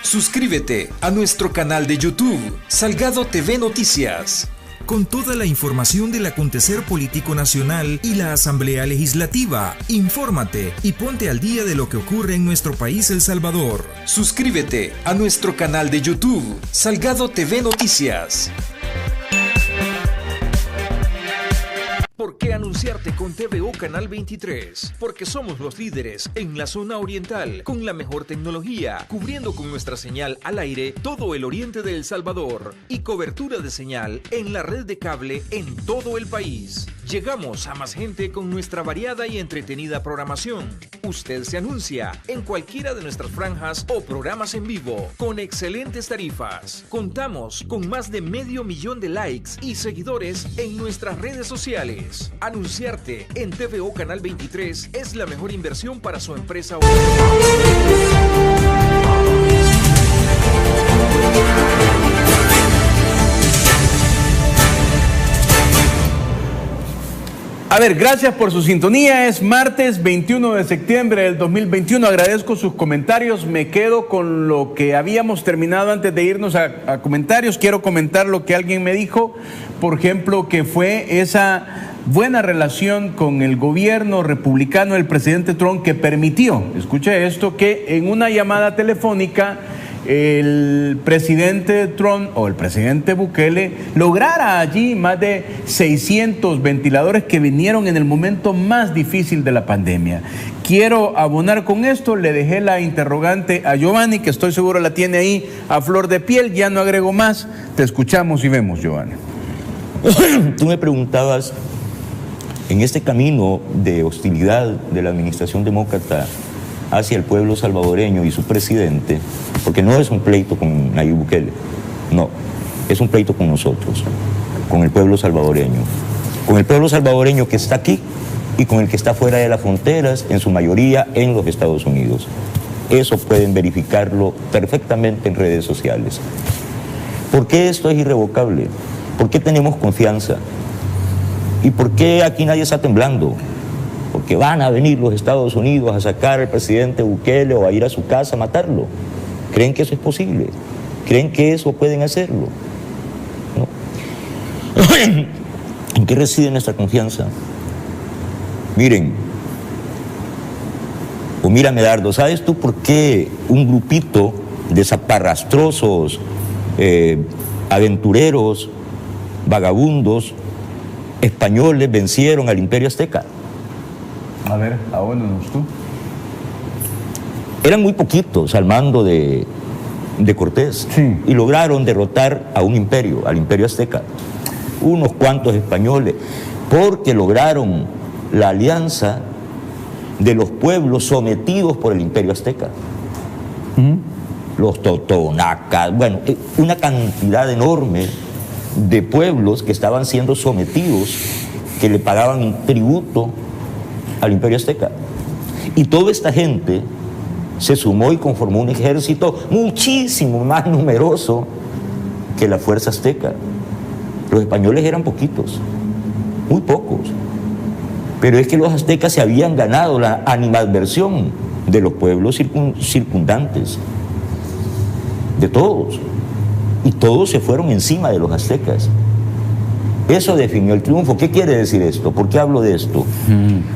Suscríbete a nuestro canal de YouTube, Salgado TV Noticias, con toda la información del acontecer político nacional y la Asamblea Legislativa. Infórmate y ponte al día de lo que ocurre en nuestro país, El Salvador. Suscríbete a nuestro canal de YouTube, Salgado TV Noticias. ¿Por qué anunciarte con TVO Canal 23? Porque somos los líderes en la zona oriental, con la mejor tecnología, cubriendo con nuestra señal al aire todo el oriente de El Salvador y cobertura de señal en la red de cable en todo el país. Llegamos a más gente con nuestra variada y entretenida programación. Usted se anuncia en cualquiera de nuestras franjas o programas en vivo con excelentes tarifas. Contamos con más de 500,000 de likes y seguidores en nuestras redes sociales. Anunciarte en TVO Canal 23 es la mejor inversión para su empresa. A ver, gracias por su sintonía. Es martes 21 de septiembre del 2021. Agradezco sus comentarios. Me quedo con lo que habíamos terminado antes de irnos a comentarios. Quiero comentar lo que alguien me dijo, por ejemplo, que fue esa buena relación con el gobierno republicano del presidente Trump que permitió, escuche esto, que en una llamada telefónica el presidente Trump o el presidente Bukele lograra allí más de 600 ventiladores que vinieron en el momento más difícil de la pandemia. Quiero abonar con esto, le dejé la interrogante a Giovanni, que estoy seguro la tiene ahí a flor de piel, ya no agrego más, te escuchamos y vemos, Giovanni. Tú me preguntabas, en este camino de hostilidad de la administración demócrata hacia el pueblo salvadoreño y su presidente, porque no es un pleito con Nayib Bukele, no, es un pleito con nosotros, con el pueblo salvadoreño que está aquí y con el que está fuera de las fronteras, en su mayoría en los Estados Unidos. Eso pueden verificarlo perfectamente en redes sociales. ¿Por qué esto es irrevocable? ¿Por qué tenemos confianza? ¿Y por qué aquí nadie está temblando? Porque van a venir los Estados Unidos a sacar al presidente Bukele o a ir a su casa a matarlo. ¿Creen que eso es posible? ¿Creen que eso pueden hacerlo? ¿No? ¿En qué reside nuestra confianza? Miren, o mira Medardo, ¿sabes tú por qué un grupito de zaparrastrosos, aventureros, vagabundos, españoles vencieron al Imperio Azteca? A ver, abónanos tú. Eran muy poquitos al mando de Cortés, sí, y lograron derrotar a un imperio, al Imperio Azteca. Unos cuantos españoles, porque lograron la alianza de los pueblos sometidos por el Imperio Azteca. Los totonacas, bueno, una cantidad enorme de pueblos que estaban siendo sometidos, que le pagaban un tributo al Imperio Azteca. Y toda esta gente se sumó y conformó un ejército muchísimo más numeroso que la fuerza azteca. Los españoles eran poquitos, muy pocos. Pero es que los aztecas se habían ganado la animadversión de los pueblos circundantes, de todos. Y todos se fueron encima de los aztecas. Eso definió el triunfo. ¿Qué quiere decir esto? ¿Por qué hablo de esto?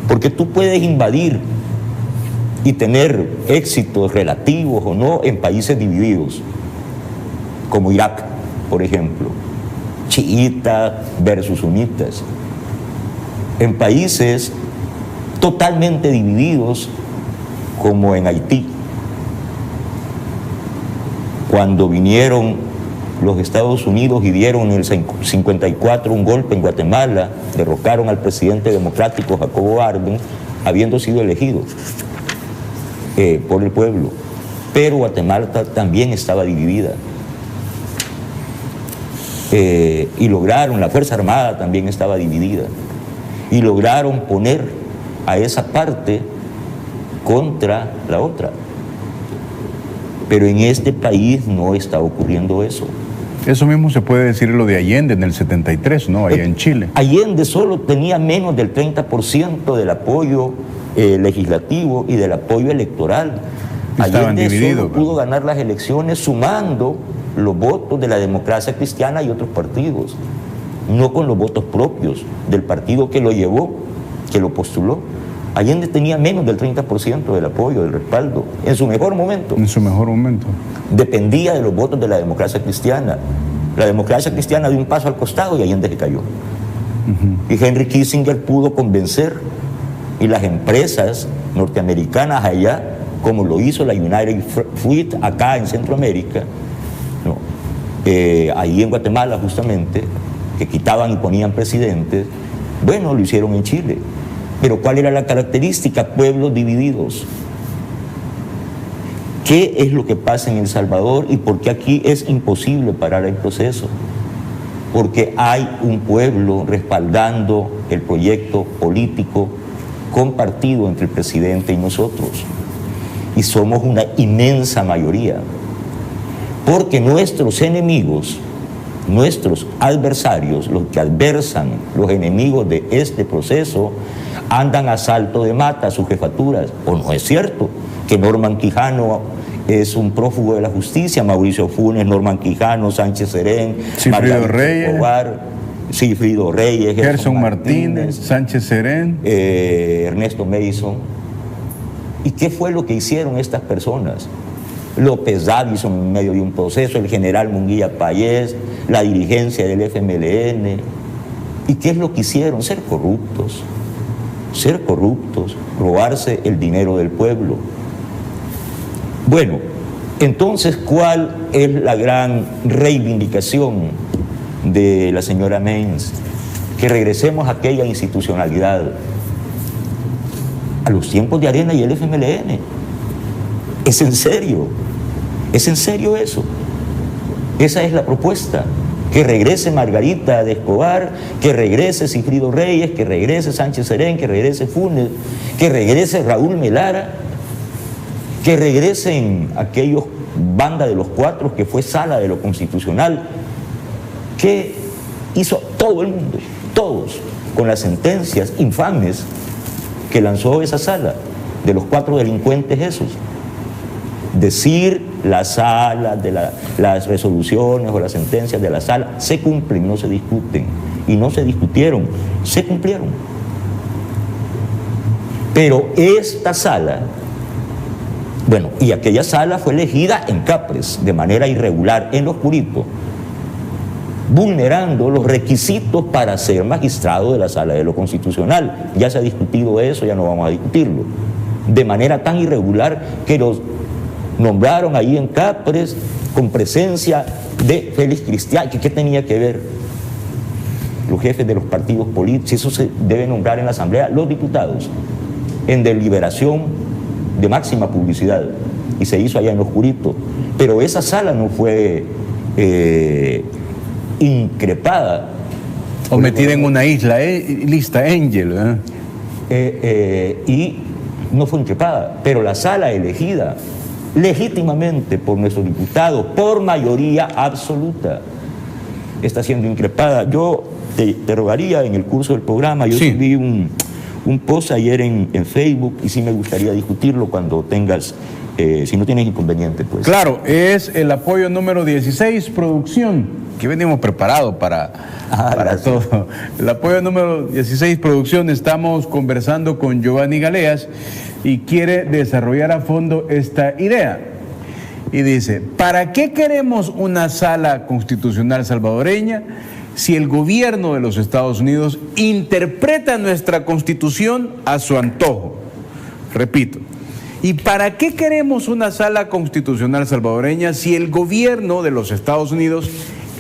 Porque tú puedes invadir y tener éxitos relativos o no en países divididos, como Irak, por ejemplo, chiitas versus sunitas, en países totalmente divididos, como en Haití, cuando vinieron los Estados Unidos y dieron en el 54 un golpe en Guatemala, derrocaron al presidente democrático Jacobo Arbenz, habiendo sido elegido por el pueblo. Pero Guatemala también estaba dividida. Y lograron, la Fuerza Armada también estaba dividida. Y lograron poner a esa parte contra la otra. Pero en este país no está ocurriendo eso. Eso mismo se puede decir lo de Allende en el 73, ¿no? Allá en Chile. Allende solo tenía menos del 30% del apoyo legislativo y del apoyo electoral. Allende solo pudo ganar las elecciones sumando los votos de la Democracia Cristiana y otros partidos, no con los votos propios del partido que lo llevó, que lo postuló. Allende tenía menos del 30% del apoyo, del respaldo, en su mejor momento. En su mejor momento. Dependía de los votos de la Democracia Cristiana. La Democracia Cristiana dio un paso al costado y Allende se cayó. Y Henry Kissinger pudo convencer, y las empresas norteamericanas allá, como lo hizo la United Fruit acá en Centroamérica, ¿no? Ahí en Guatemala justamente, que quitaban y ponían presidentes, Bueno, lo hicieron en Chile. Pero ¿cuál era la característica? Pueblos divididos. ¿Qué es lo que pasa en El Salvador y por qué aquí es imposible parar el proceso? Porque hay un pueblo respaldando el proyecto político compartido entre el presidente y nosotros. Y somos una inmensa mayoría. Porque nuestros enemigos, nuestros adversarios, los que adversan, los enemigos de este proceso, andan a salto de mata a sus jefaturas. ¿O no es cierto que Norman Quijano es un prófugo de la justicia? Mauricio Funes, Norman Quijano, Sánchez Serén, Sigfrido Reyes, Escobar, Sigfrido Reyes, Gerson Martínez, Sánchez Serén, Ernesto Mason. ¿Y qué fue lo que hicieron estas personas? López Davison en medio de un proceso, el general Munguía Payés, la dirigencia del FMLN. ¿Y qué es lo que hicieron? Ser corruptos, robarse el dinero del pueblo. Bueno, entonces, ¿cuál es la gran reivindicación de la señora Meins? Que regresemos a aquella institucionalidad, a los tiempos de Arena y el FMLN. ¿Es en serio? ¿Es en serio eso? Esa es la propuesta. Que regrese Margarita de Escobar, que regrese Sigfrido Reyes, que regrese Sánchez Serén, que regrese Funes, que regrese Raúl Melara, que regresen aquellos banda de los cuatro que fue sala de lo constitucional, que hizo todo el mundo, todos, con las sentencias infames que lanzó esa sala de los cuatro delincuentes esos. Decir la sala, las resoluciones o las sentencias de la sala se cumplen, no se discuten. Y no se discutieron, se cumplieron. Pero esta sala, bueno, y aquella sala fue elegida en Capres, de manera irregular, en lo oscurito, vulnerando los requisitos para ser magistrado de la sala de lo constitucional. Ya se ha discutido eso, ya no vamos a discutirlo. De manera tan irregular que los nombraron ahí en Capres con presencia de Félix Cristián. ¿Qué tenía que ver los jefes de los partidos políticos? Eso se debe nombrar en la Asamblea los diputados, en deliberación de máxima publicidad, y se hizo allá en lo oscurito. Pero esa sala no fue increpada o metida en una isla, lista Angel, y no fue increpada, pero la sala elegida legítimamente por nuestros diputados, por mayoría absoluta, está siendo increpada. Yo te rogaría en el curso del programa, yo subí un post ayer en Facebook y sí me gustaría discutirlo cuando tengas, si no tienes inconveniente, pues. Claro, es el apoyo número 16, producción, que venimos preparados para todo. El apoyo número 16, producción, estamos conversando con Giovanni Galeas y quiere desarrollar a fondo esta idea. Y dice, ¿para qué queremos una sala constitucional salvadoreña si el gobierno de los Estados Unidos interpreta nuestra Constitución a su antojo? Repito, ¿y para qué queremos una sala constitucional salvadoreña si el gobierno de los Estados Unidos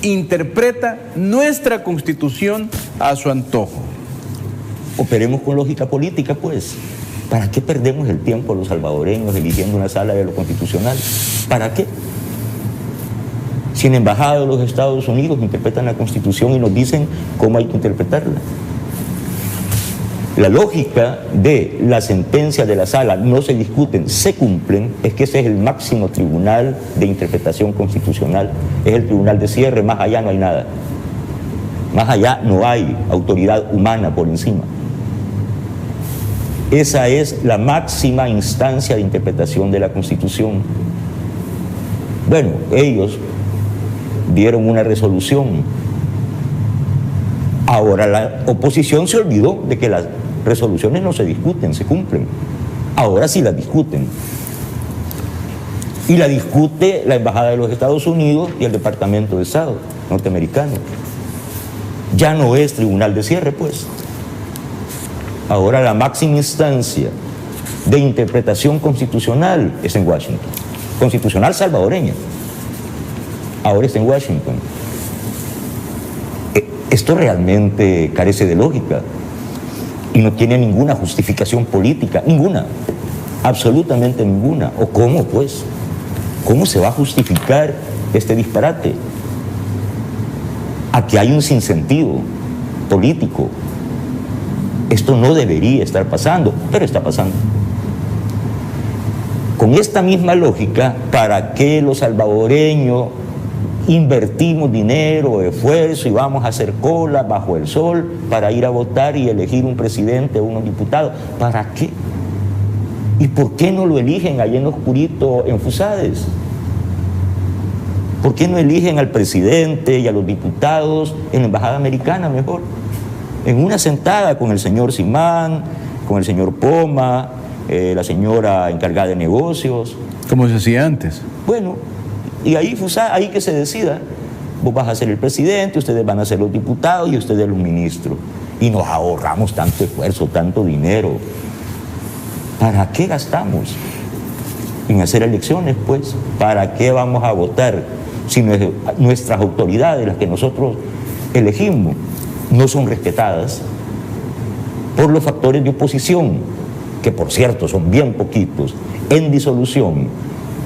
interpreta nuestra Constitución a su antojo? Operemos con lógica política, pues. ¿Para qué perdemos el tiempo los salvadoreños eligiendo una sala de lo constitucional? ¿Para qué? Si en la embajada de los Estados Unidos interpretan la Constitución y nos dicen cómo hay que interpretarla. La lógica de la sentencia de la sala no se discuten, se cumplen, es que ese es el máximo tribunal de interpretación constitucional, es el tribunal de cierre, más allá no hay nada. Más allá no hay autoridad humana por encima. Esa es la máxima instancia de interpretación de la Constitución. Bueno, ellos dieron una resolución. Ahora la oposición se olvidó de que las resoluciones no se discuten, se cumplen. Ahora sí las discuten. Y la discute la Embajada de los Estados Unidos y el Departamento de Estado norteamericano. Ya no es tribunal de cierre, pues. Ahora la máxima instancia de interpretación constitucional es en Washington. Constitucional salvadoreña. Ahora está en Washington. Esto realmente carece de lógica. y no tiene ninguna justificación política, ninguna, absolutamente ninguna. ¿O cómo, pues? ¿Cómo se va a justificar este disparate? Aquí hay un sinsentido político. Esto no debería estar pasando, pero está pasando. Con esta misma lógica, ¿para qué los salvadoreños invertimos dinero, esfuerzo y vamos a hacer cola bajo el sol para ir a votar y elegir un presidente o unos diputados? ¿Para qué? ¿Y por qué no lo eligen allá en oscurito en Fusades? ¿Por qué no eligen al presidente y a los diputados en la embajada americana mejor? En una sentada con el señor Simán, con el señor Poma, la señora encargada de negocios. Como se hacía antes. Bueno, y ahí ahí que se decida. Vos vas a ser el presidente, ustedes van a ser los diputados y ustedes los ministros. Y nos ahorramos tanto esfuerzo, tanto dinero. ¿Para qué gastamos en hacer elecciones, pues? ¿Para qué vamos a votar si nuestras autoridades, las que nosotros elegimos, no son respetadas por los factores de oposición, que por cierto son bien poquitos, en disolución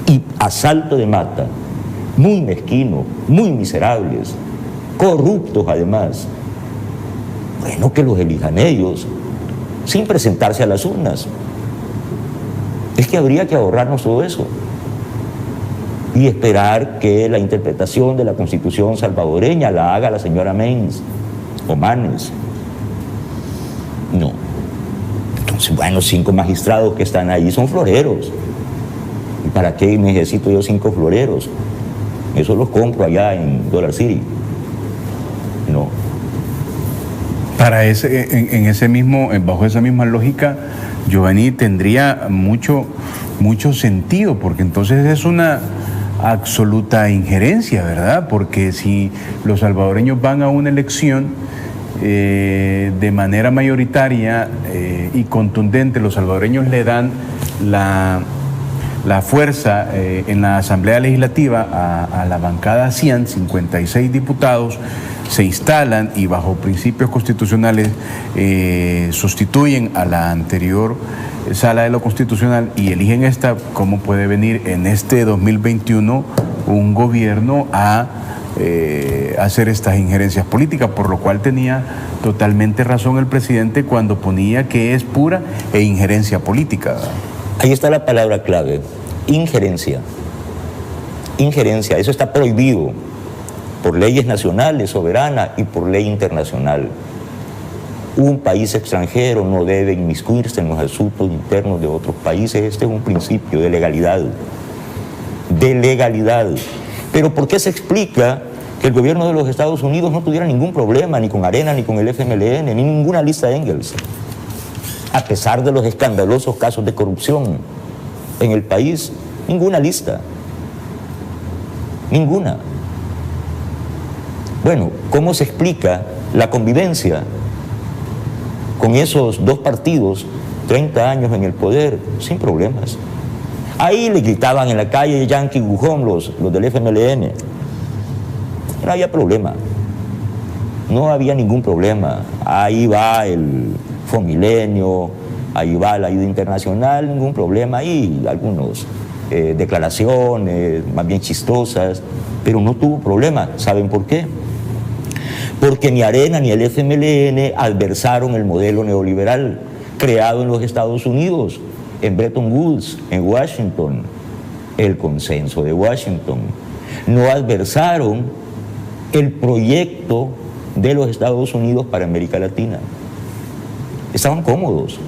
y asalto de mata, muy mezquinos, muy miserables, corruptos además? Bueno, que los elijan ellos, sin presentarse a las urnas. Es que habría que ahorrarnos todo eso y esperar que la interpretación de la Constitución salvadoreña la haga la señora Manes o Manes. No. Entonces, bueno, 5 magistrados que están ahí son floreros. ¿Y para qué necesito yo 5 floreros? Eso los compro allá en Dollar City. No. Para bajo esa misma lógica, Giovanni, tendría mucho sentido, porque entonces es una absoluta injerencia, ¿verdad? Porque si los salvadoreños van a una elección de manera mayoritaria y contundente, los salvadoreños le dan la fuerza en la Asamblea Legislativa a la bancada CIAN, 56 diputados, se instalan y bajo principios constitucionales sustituyen a la anterior Sala de lo Constitucional y eligen esta. ¿Cómo puede venir en este 2021 un gobierno a hacer estas injerencias políticas? Por lo cual tenía totalmente razón el presidente cuando ponía que es pura injerencia política. Ahí está la palabra clave, injerencia. Injerencia, eso está prohibido por leyes nacionales, soberanas y por ley internacional. Un país extranjero no debe inmiscuirse en los asuntos internos de otros países. Este es un principio de legalidad. De legalidad. Pero ¿por qué se explica que el gobierno de los Estados Unidos no tuviera ningún problema ni con Arena, ni con el FMLN, ni ninguna lista Engels? A pesar de los escandalosos casos de corrupción en el país, ninguna lista. Ninguna. Bueno, ¿cómo se explica la convivencia con esos 2 partidos, 30 años en el poder, sin problemas? Ahí le gritaban en la calle Yankee Gujón los del FMLN. No había problema. No había ningún problema. Ahí va el Fomilenio, ahí va la ayuda internacional, ningún problema. Ahí algunas declaraciones más bien chistosas, pero no tuvo problema. ¿Saben por qué? Porque ni Arena ni el FMLN adversaron el modelo neoliberal creado en los Estados Unidos, en Bretton Woods, en Washington, el consenso de Washington. No adversaron el proyecto de los Estados Unidos para América Latina. Estaban cómodos.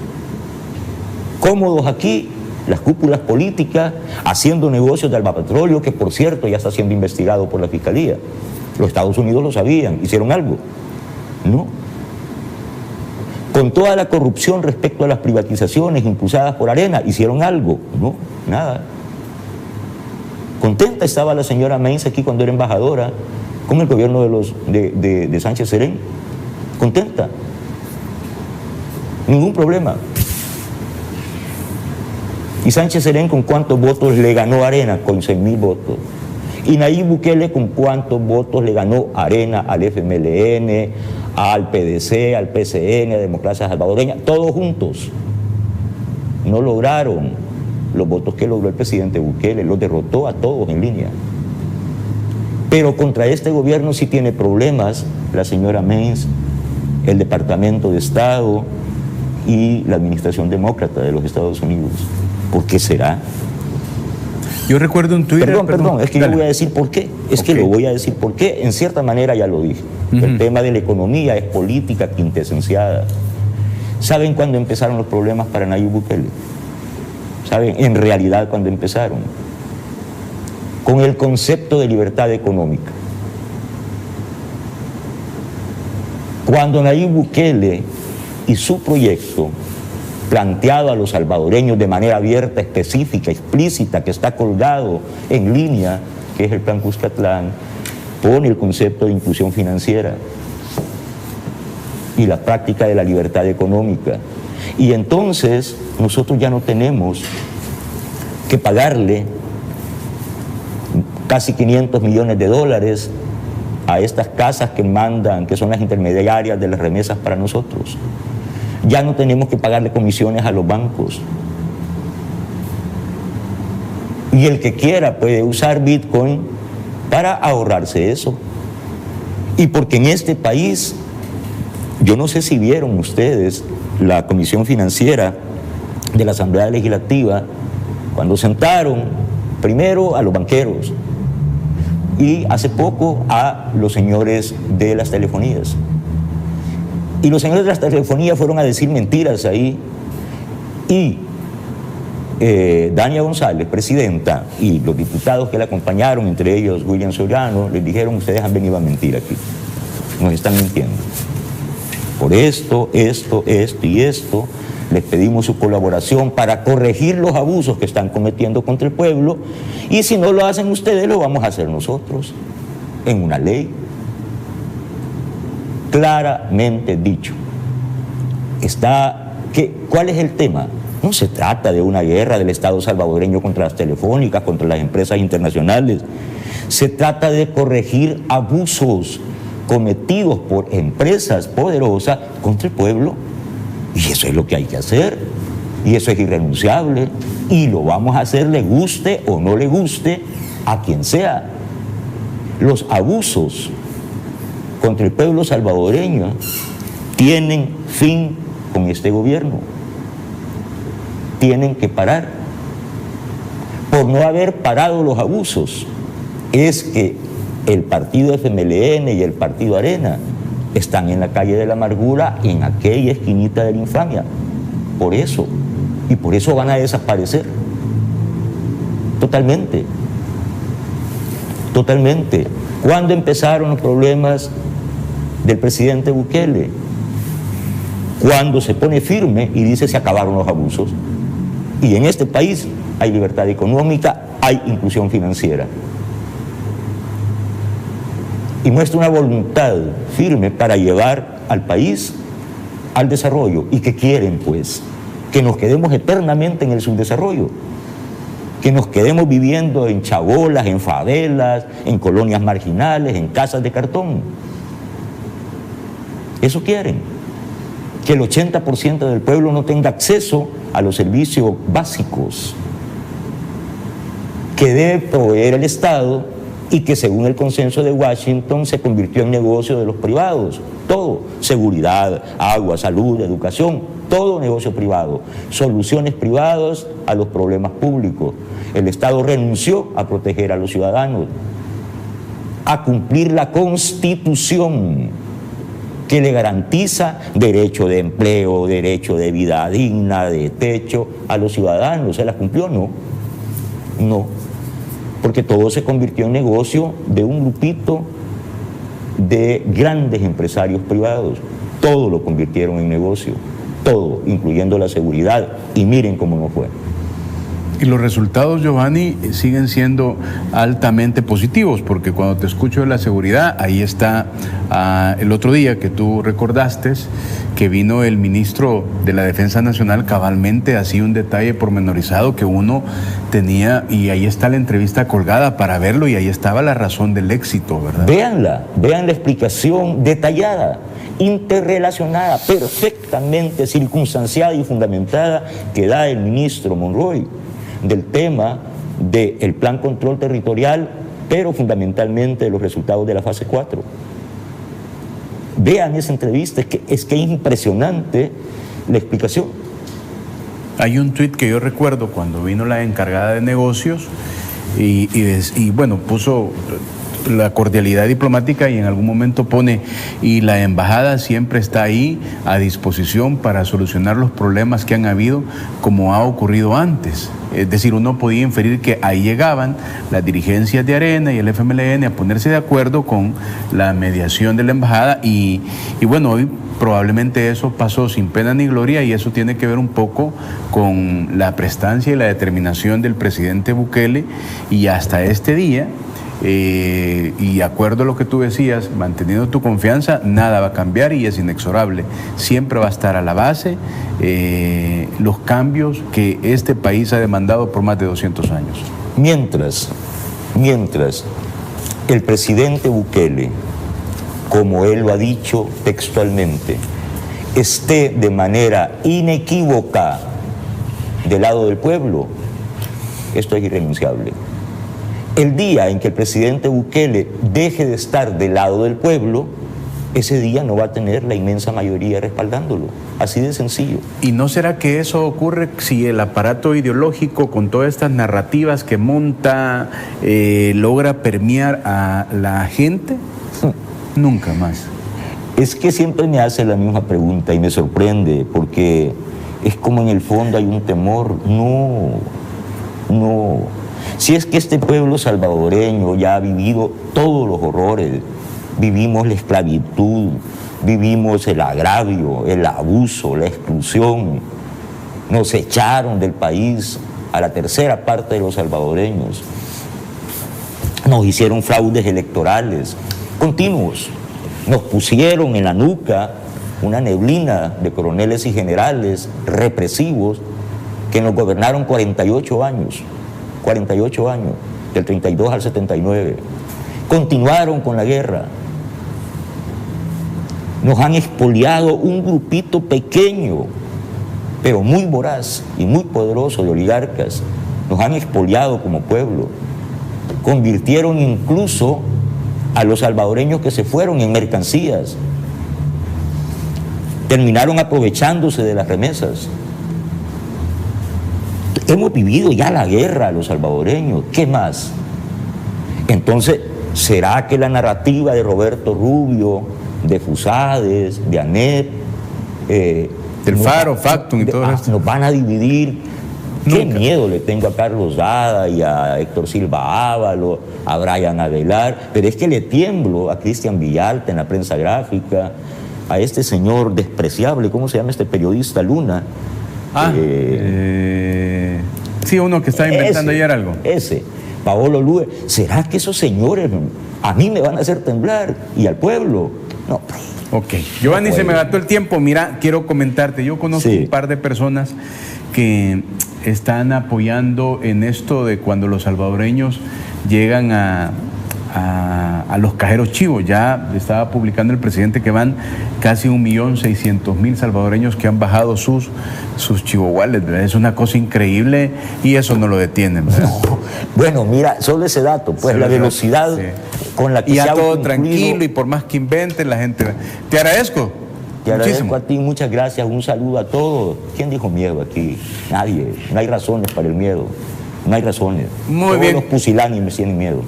Cómodos aquí, las cúpulas políticas, haciendo negocios de albapetróleo, que por cierto ya está siendo investigado por la Fiscalía. Los Estados Unidos lo sabían, ¿hicieron algo? No. Con toda la corrupción respecto a las privatizaciones impulsadas por Arena, ¿hicieron algo? No, nada. Contenta estaba la señora Manes aquí cuando era embajadora con el gobierno de Sánchez Serén. Contenta. Ningún problema. ¿Y Sánchez Serén con cuántos votos le ganó Arena? Con 6.000 votos. ¿Y Nayib Bukele con cuántos votos le ganó Arena al FMLN, al PDC, al PCN, a Democracia Salvadoreña, todos juntos. No lograron los votos que logró el presidente Bukele, los derrotó a todos en línea. Pero contra este gobierno sí tiene problemas la señora Meintz, el Departamento de Estado y la administración demócrata de los Estados Unidos. ¿Por qué será? Yo recuerdo un Twitter... Perdón, es que dale. yo voy a decir por qué. Es que lo voy a decir por qué. En cierta manera ya lo dije. El tema de la economía es política quintesenciada. ¿Saben cuándo empezaron los problemas para Nayib Bukele? ¿Saben? En realidad, cuando empezaron. Con el concepto de libertad económica. Cuando Nayib Bukele y su proyecto, planteado a los salvadoreños de manera abierta, específica, explícita, que está colgado en línea, que es el Plan Cuscatlán, pone el concepto de inclusión financiera y la práctica de la libertad económica. Y entonces nosotros ya no tenemos que pagarle casi 500 millones de dólares a estas casas que mandan, que son las intermediarias de las remesas para nosotros. Ya no tenemos que pagarle comisiones a los bancos. Y el que quiera puede usar Bitcoin para ahorrarse eso. Y porque en este país, yo no sé si vieron ustedes la Comisión Financiera de la Asamblea Legislativa, cuando sentaron primero a los banqueros y hace poco a los señores de las telefonías. Y los señores de las telefonías fueron a decir mentiras ahí. Y Dania González, presidenta, y los diputados que la acompañaron, entre ellos William Soriano, les dijeron: ustedes han venido a mentir aquí. Nos están mintiendo. Por esto y esto, les pedimos su colaboración para corregir los abusos que están cometiendo contra el pueblo, y si no lo hacen ustedes, lo vamos a hacer nosotros, en una ley. Claramente dicho. ¿Cuál es el tema? No se trata de una guerra del Estado salvadoreño contra las telefónicas, contra las empresas internacionales. Se trata de corregir abusos cometidos por empresas poderosas contra el pueblo. Y eso es lo que hay que hacer. Y eso es irrenunciable. Y lo vamos a hacer, le guste o no le guste a quien sea. Los abusos contra el pueblo salvadoreño tienen fin con este gobierno. Tienen que parar. Por no haber parado los abusos, es que el partido FMLN y el partido Arena están en la calle de la amargura, en aquella esquinita de la infamia. Por eso. Y por eso van a desaparecer. Totalmente. Totalmente. ¿Cuándo empezaron los problemas del presidente Bukele? Cuando se pone firme y dice: se acabaron los abusos. Y en este país hay libertad económica, hay inclusión financiera. Y muestra una voluntad firme para llevar al país al desarrollo. ¿Y qué quieren, pues? Que nos quedemos eternamente en el subdesarrollo. Que nos quedemos viviendo en chabolas, en favelas, en colonias marginales, en casas de cartón. Eso quieren. Que el 80% del pueblo no tenga acceso a los servicios básicos que debe proveer el Estado, y que según el consenso de Washington se convirtió en negocio de los privados. Todo, seguridad, agua, salud, educación, todo negocio privado. Soluciones privadas a los problemas públicos. El Estado renunció a proteger a los ciudadanos, a cumplir la Constitución, que le garantiza derecho de empleo, derecho de vida digna, de techo a los ciudadanos. ¿Se la cumplió? No. No. Porque todo se convirtió en negocio de un grupito de grandes empresarios privados. Todo lo convirtieron en negocio. Todo, incluyendo la seguridad. Y miren cómo no fue. Y los resultados, Giovanni, siguen siendo altamente positivos, porque cuando te escucho de la seguridad, ahí está el otro día que tú recordaste que vino el ministro de la Defensa Nacional, cabalmente así un detalle pormenorizado que uno tenía, y ahí está la entrevista colgada para verlo, y ahí estaba la razón del éxito, ¿verdad? Véanla, vean la explicación detallada, interrelacionada, perfectamente circunstanciada y fundamentada que da el ministro Monroy del tema del plan control territorial, pero fundamentalmente de los resultados de la fase 4. Vean esa entrevista, es que es impresionante la explicación. Hay un tuit que yo recuerdo cuando vino la encargada de negocios y bueno, puso la cordialidad diplomática y en algún momento pone, y la embajada siempre está ahí a disposición para solucionar los problemas que han habido como ha ocurrido antes. Es decir, uno podía inferir que ahí llegaban las dirigencias de Arena y el FMLN a ponerse de acuerdo con la mediación de la embajada y bueno, hoy probablemente eso pasó sin pena ni gloria, y eso tiene que ver un poco con la prestancia y la determinación del presidente Bukele, y hasta este día, y de acuerdo a lo que tú decías, manteniendo tu confianza, nada va a cambiar y es inexorable. Siempre va a estar a la base los cambios que este país ha demandado por más de 200 años. Mientras el presidente Bukele, como él lo ha dicho textualmente, esté de manera inequívoca del lado del pueblo, esto es irrenunciable. El día en que el presidente Bukele deje de estar del lado del pueblo, ese día no va a tener la inmensa mayoría respaldándolo. Así de sencillo. ¿Y no será que eso ocurre si el aparato ideológico, con todas estas narrativas que monta, logra permear a la gente? Nunca más. Es que siempre me hace la misma pregunta y me sorprende, porque es como en el fondo hay un temor. No. Si es que este pueblo salvadoreño ya ha vivido todos los horrores, vivimos la esclavitud, vivimos el agravio, el abuso, la exclusión, nos echaron del país a la tercera parte de los salvadoreños, nos hicieron fraudes electorales continuos, nos pusieron en la nuca una neblina de coroneles y generales represivos que nos gobernaron 48 años, del 32 al 79. Continuaron con la guerra. Nos han expoliado un grupito pequeño, pero muy voraz y muy poderoso de oligarcas. Nos han expoliado como pueblo. Convirtieron incluso a los salvadoreños que se fueron en mercancías. Terminaron aprovechándose de las remesas. Hemos vivido ya la guerra los salvadoreños. ¿Qué más? Entonces, ¿será que la narrativa de Roberto Rubio, de Fusades, de ANEP, del Faro, Factum y todo esto, nos van a dividir? Qué miedo le tengo a Carlos Dada y a Héctor Silva Ávalo, a Brian Aguilar, pero es que le tiemblo a Cristian Villalta en la prensa gráfica, a este señor despreciable, ¿cómo se llama este periodista? Luna. Sí, uno que estaba inventando ayer algo. Ese, Paolo Lue. ¿Será que esos señores a mí me van a hacer temblar y al pueblo? No. Ok, Giovanni, se me gastó el tiempo. Mira, quiero comentarte, yo conozco un par de personas que están apoyando en esto de cuando los salvadoreños llegan a los cajeros chivos. Ya estaba publicando el presidente que van casi 1.600.000 salvadoreños que han bajado sus chivo wallets, ¿verdad? Es una cosa increíble y eso no lo detienen, ¿verdad? No. Bueno, mira, solo ese dato, pues la velocidad con la que se ha todo concluido, tranquilo, y por más que inventen la gente. Te agradezco. Te agradezco a ti, muchas gracias, un saludo a todos. ¿Quién dijo miedo aquí? Nadie. No hay razones para el miedo. No hay razones. Muy bien. Todos los pusilánimes tienen miedo.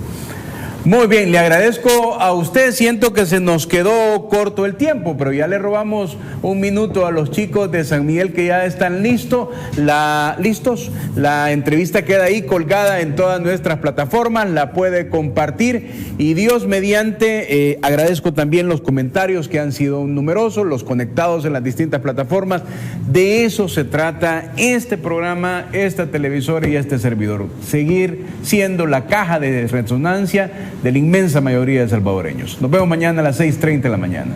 Muy bien, le agradezco a usted. Siento que se nos quedó corto el tiempo, pero ya le robamos un minuto a los chicos de San Miguel que ya están listos. La entrevista queda ahí colgada en todas nuestras plataformas, la puede compartir y Dios mediante, agradezco también los comentarios que han sido numerosos, los conectados en las distintas plataformas. De eso se trata este programa, esta televisora y este servidor. Seguir siendo la caja de resonancia de la inmensa mayoría de salvadoreños. Nos vemos mañana a las 6:30 de la mañana.